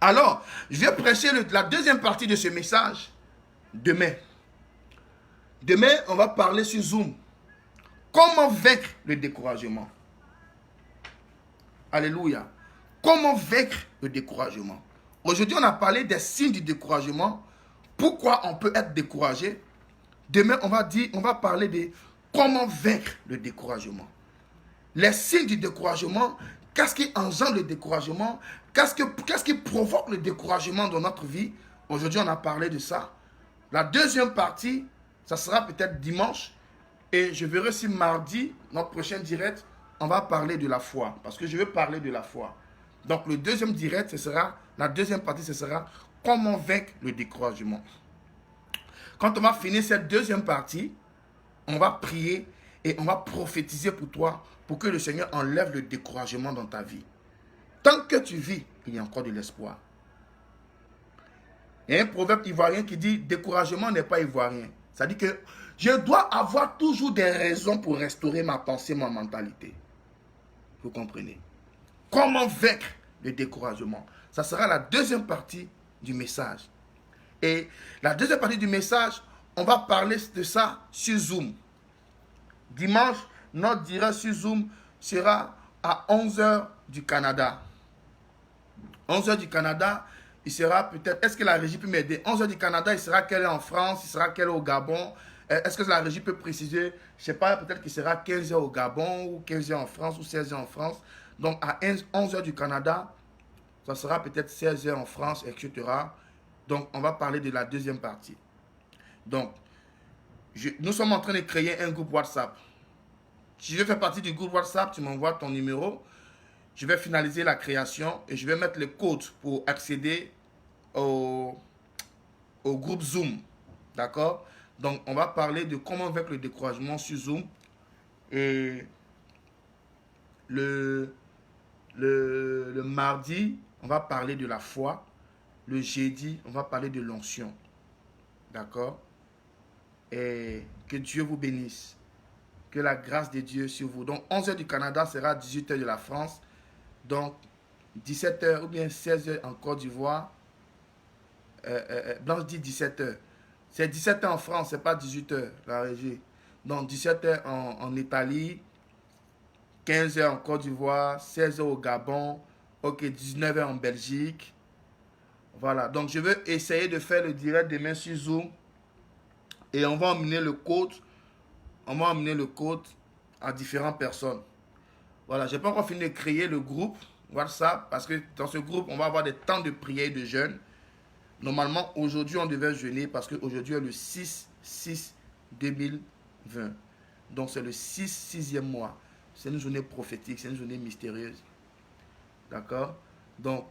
Alors, je vais prêcher la deuxième partie de ce message demain. Demain, on va parler sur Zoom. Comment vaincre le découragement? Alléluia. Comment vaincre le découragement? Aujourd'hui, on a parlé des signes du découragement. Pourquoi on peut être découragé? Demain, on va parler de comment vaincre le découragement. Les signes du découragement, qu'est-ce qui engendre le découragement? Qu'est-ce qui provoque le découragement dans notre vie? Aujourd'hui, on a parlé de ça. La deuxième partie, ça sera peut-être dimanche. Et je verrai si mardi, notre prochain direct, on va parler de la foi. Parce que je veux parler de la foi. Donc, le deuxième direct, la deuxième partie, ce sera comment vaincre le découragement. Quand on va finir cette deuxième partie, on va prier et on va prophétiser pour toi pour que le Seigneur enlève le découragement dans ta vie. Tant que tu vis, il y a encore de l'espoir. Il y a un proverbe ivoirien qui dit « Découragement n'est pas ivoirien ». Ça dit que je dois avoir toujours des raisons pour restaurer ma pensée, ma mentalité. Vous comprenez? Comment vaincre le découragement? Ça sera la deuxième partie du message. Et la deuxième partie du message, on va parler de ça sur Zoom. Dimanche, notre direct sur Zoom sera à 11h du Canada. 11h du Canada, il sera peut-être... Est-ce que la régie peut m'aider? 11h du Canada, il sera qu'elle est en France, il sera qu'elle est au Gabon. Est-ce que la régie peut préciser? Je ne sais pas, peut-être qu'il sera 15h au Gabon, ou 15h en France, ou 16h en France. Donc, à 11h du Canada, ça sera peut-être 16h en France, etc. Donc, on va parler de la deuxième partie. Donc, nous sommes en train de créer un groupe WhatsApp. Si je veux faire partie du groupe WhatsApp, tu m'envoies ton numéro. Je vais finaliser la création et je vais mettre les codes pour accéder au groupe Zoom. D'accord? Donc, on va parler de comment vaincre le découragement sur Zoom. Et le mardi, on va parler de la foi. Le jeudi, on va parler de l'onction. D'accord? Et que Dieu vous bénisse. Que la grâce de Dieu sur vous. Donc, 11h du Canada sera 18h de la France. Donc, 17h ou bien 16h en Côte d'Ivoire. Blanche dit 17h. C'est 17h en France, c'est pas 18h, la régie. Donc, 17h en Italie. 15h en Côte d'Ivoire. 16h au Gabon. Ok, 19h en Belgique. Voilà. Donc, je vais essayer de faire le direct demain sur Zoom. Et on va emmener le code. On va emmener le code à différentes personnes. Voilà, je n'ai pas encore fini de créer le groupe WhatsApp parce que dans ce groupe, on va avoir des temps de prière et de jeûne. Normalement, aujourd'hui, on devait jeûner parce qu'aujourd'hui est le 6/6/2020. Donc, c'est le 6e mois. C'est une journée prophétique, c'est une journée mystérieuse. D'accord? Donc,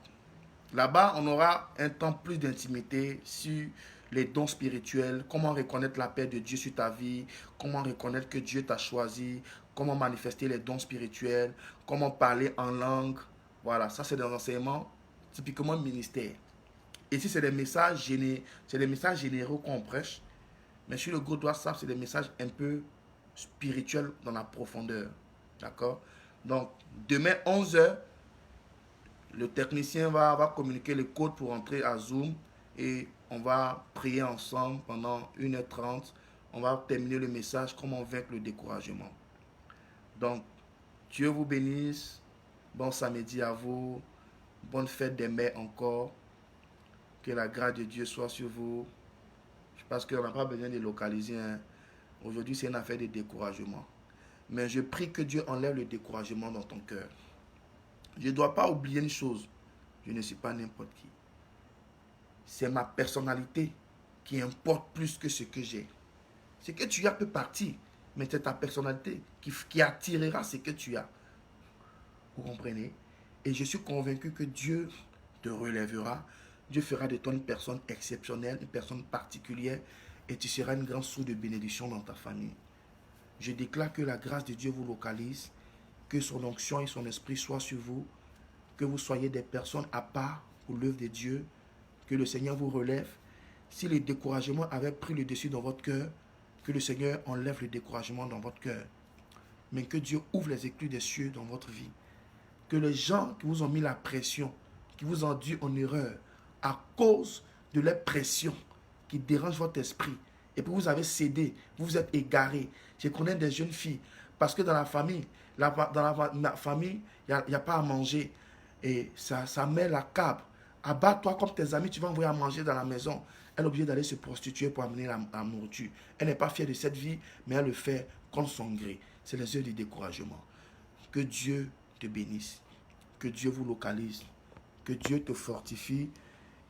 là-bas, on aura un temps plus d'intimité sur les dons spirituels, comment reconnaître la paix de Dieu sur ta vie, comment reconnaître que Dieu t'a choisi, comment manifester les dons spirituels, comment parler en langue. Voilà, ça c'est des enseignements typiquement ministère. Ici, c'est des messages généraux qu'on prêche, mais sur le groupe WhatsApp, c'est des messages un peu spirituels dans la profondeur. D'accord? Donc, demain 11h, le technicien va communiquer le code pour entrer à Zoom et on va prier ensemble pendant 1h30. On va terminer le message comment vaincre le découragement. Donc, Dieu vous bénisse. Bon samedi à vous. Bonne fête des mères encore. Que la grâce de Dieu soit sur vous. Je pense qu'on n'a pas besoin de localiser. Hein. Aujourd'hui, c'est une affaire de découragement. Mais je prie que Dieu enlève le découragement dans ton cœur. Je ne dois pas oublier une chose. Je ne suis pas n'importe qui. C'est ma personnalité qui importe plus que ce que j'ai. Ce que tu as peut partir. mais c'est ta personnalité qui attirera ce que tu as. Vous comprenez? Et je suis convaincu que Dieu te relèvera. Dieu fera de toi une personne exceptionnelle, une personne particulière, et tu seras une grande source de bénédiction dans ta famille. Je déclare que la grâce de Dieu vous localise, que son onction et son esprit soient sur vous, que vous soyez des personnes à part pour l'œuvre de Dieu, que le Seigneur vous relève. Si le découragement avait pris le dessus dans votre cœur, que le Seigneur enlève le découragement dans votre cœur, mais que Dieu ouvre les éclus des cieux dans votre vie. Que les gens qui vous ont mis la pression, qui vous ont induit en erreur, à cause de leur pression qui dérange votre esprit, et puis vous avez cédé, vous vous êtes égaré. Je connais des jeunes filles, parce que dans la famille, il n'y a pas à manger, et ça met la cabre. Abat-toi comme tes amis, tu vas envoyer à manger dans la maison. Elle est obligée d'aller se prostituer pour amener la nourriture. Elle n'est pas fière de cette vie, mais elle le fait contre son gré. C'est les heures du découragement. Que Dieu te bénisse, que Dieu vous localise, que Dieu te fortifie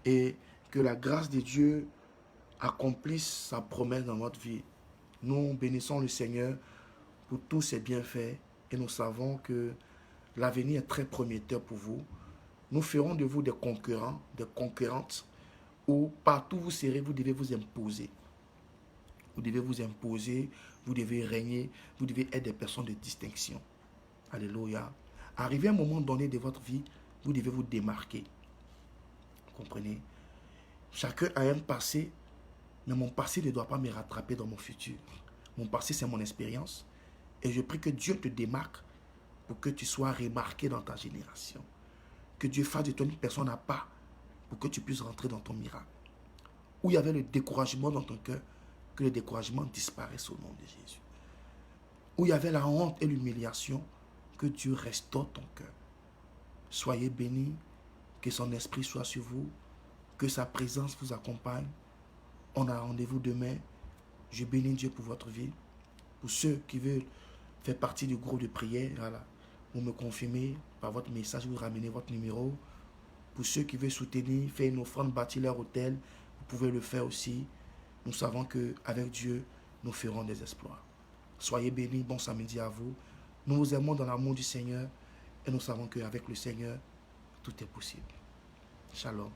et que la grâce de Dieu accomplisse sa promesse dans votre vie. Nous bénissons le Seigneur pour tous ses bienfaits et nous savons que l'avenir est très prometteur pour vous. Nous ferons de vous des concurrents, des concurrentes, où partout où vous serez, vous devez vous imposer. Vous devez vous imposer, vous devez régner, vous devez être des personnes de distinction. Alléluia. Arrivé à un moment donné de votre vie, vous devez vous démarquer. Vous comprenez? Chacun a un passé, mais mon passé ne doit pas me rattraper dans mon futur. Mon passé, c'est mon expérience. Et je prie que Dieu te démarque pour que tu sois remarqué dans ta génération. Que Dieu fasse de toi une personne à part pour que tu puisses rentrer dans ton miracle. Où il y avait le découragement dans ton cœur, que le découragement disparaisse au nom de Jésus. Où il y avait la honte et l'humiliation, que Dieu restaure ton cœur. Soyez bénis, que son esprit soit sur vous, que sa présence vous accompagne. On a rendez-vous demain. Je bénis Dieu pour votre vie. Pour ceux qui veulent faire partie du groupe de prière, voilà, vous me confirmez par votre message, vous ramenez votre numéro. Pour ceux qui veulent soutenir, faire une offrande, bâtir leur hôtel, vous pouvez le faire aussi. Nous savons qu'avec Dieu, nous ferons des exploits. Soyez bénis, bon samedi à vous. Nous vous aimons dans l'amour du Seigneur et nous savons qu'avec le Seigneur, tout est possible. Shalom.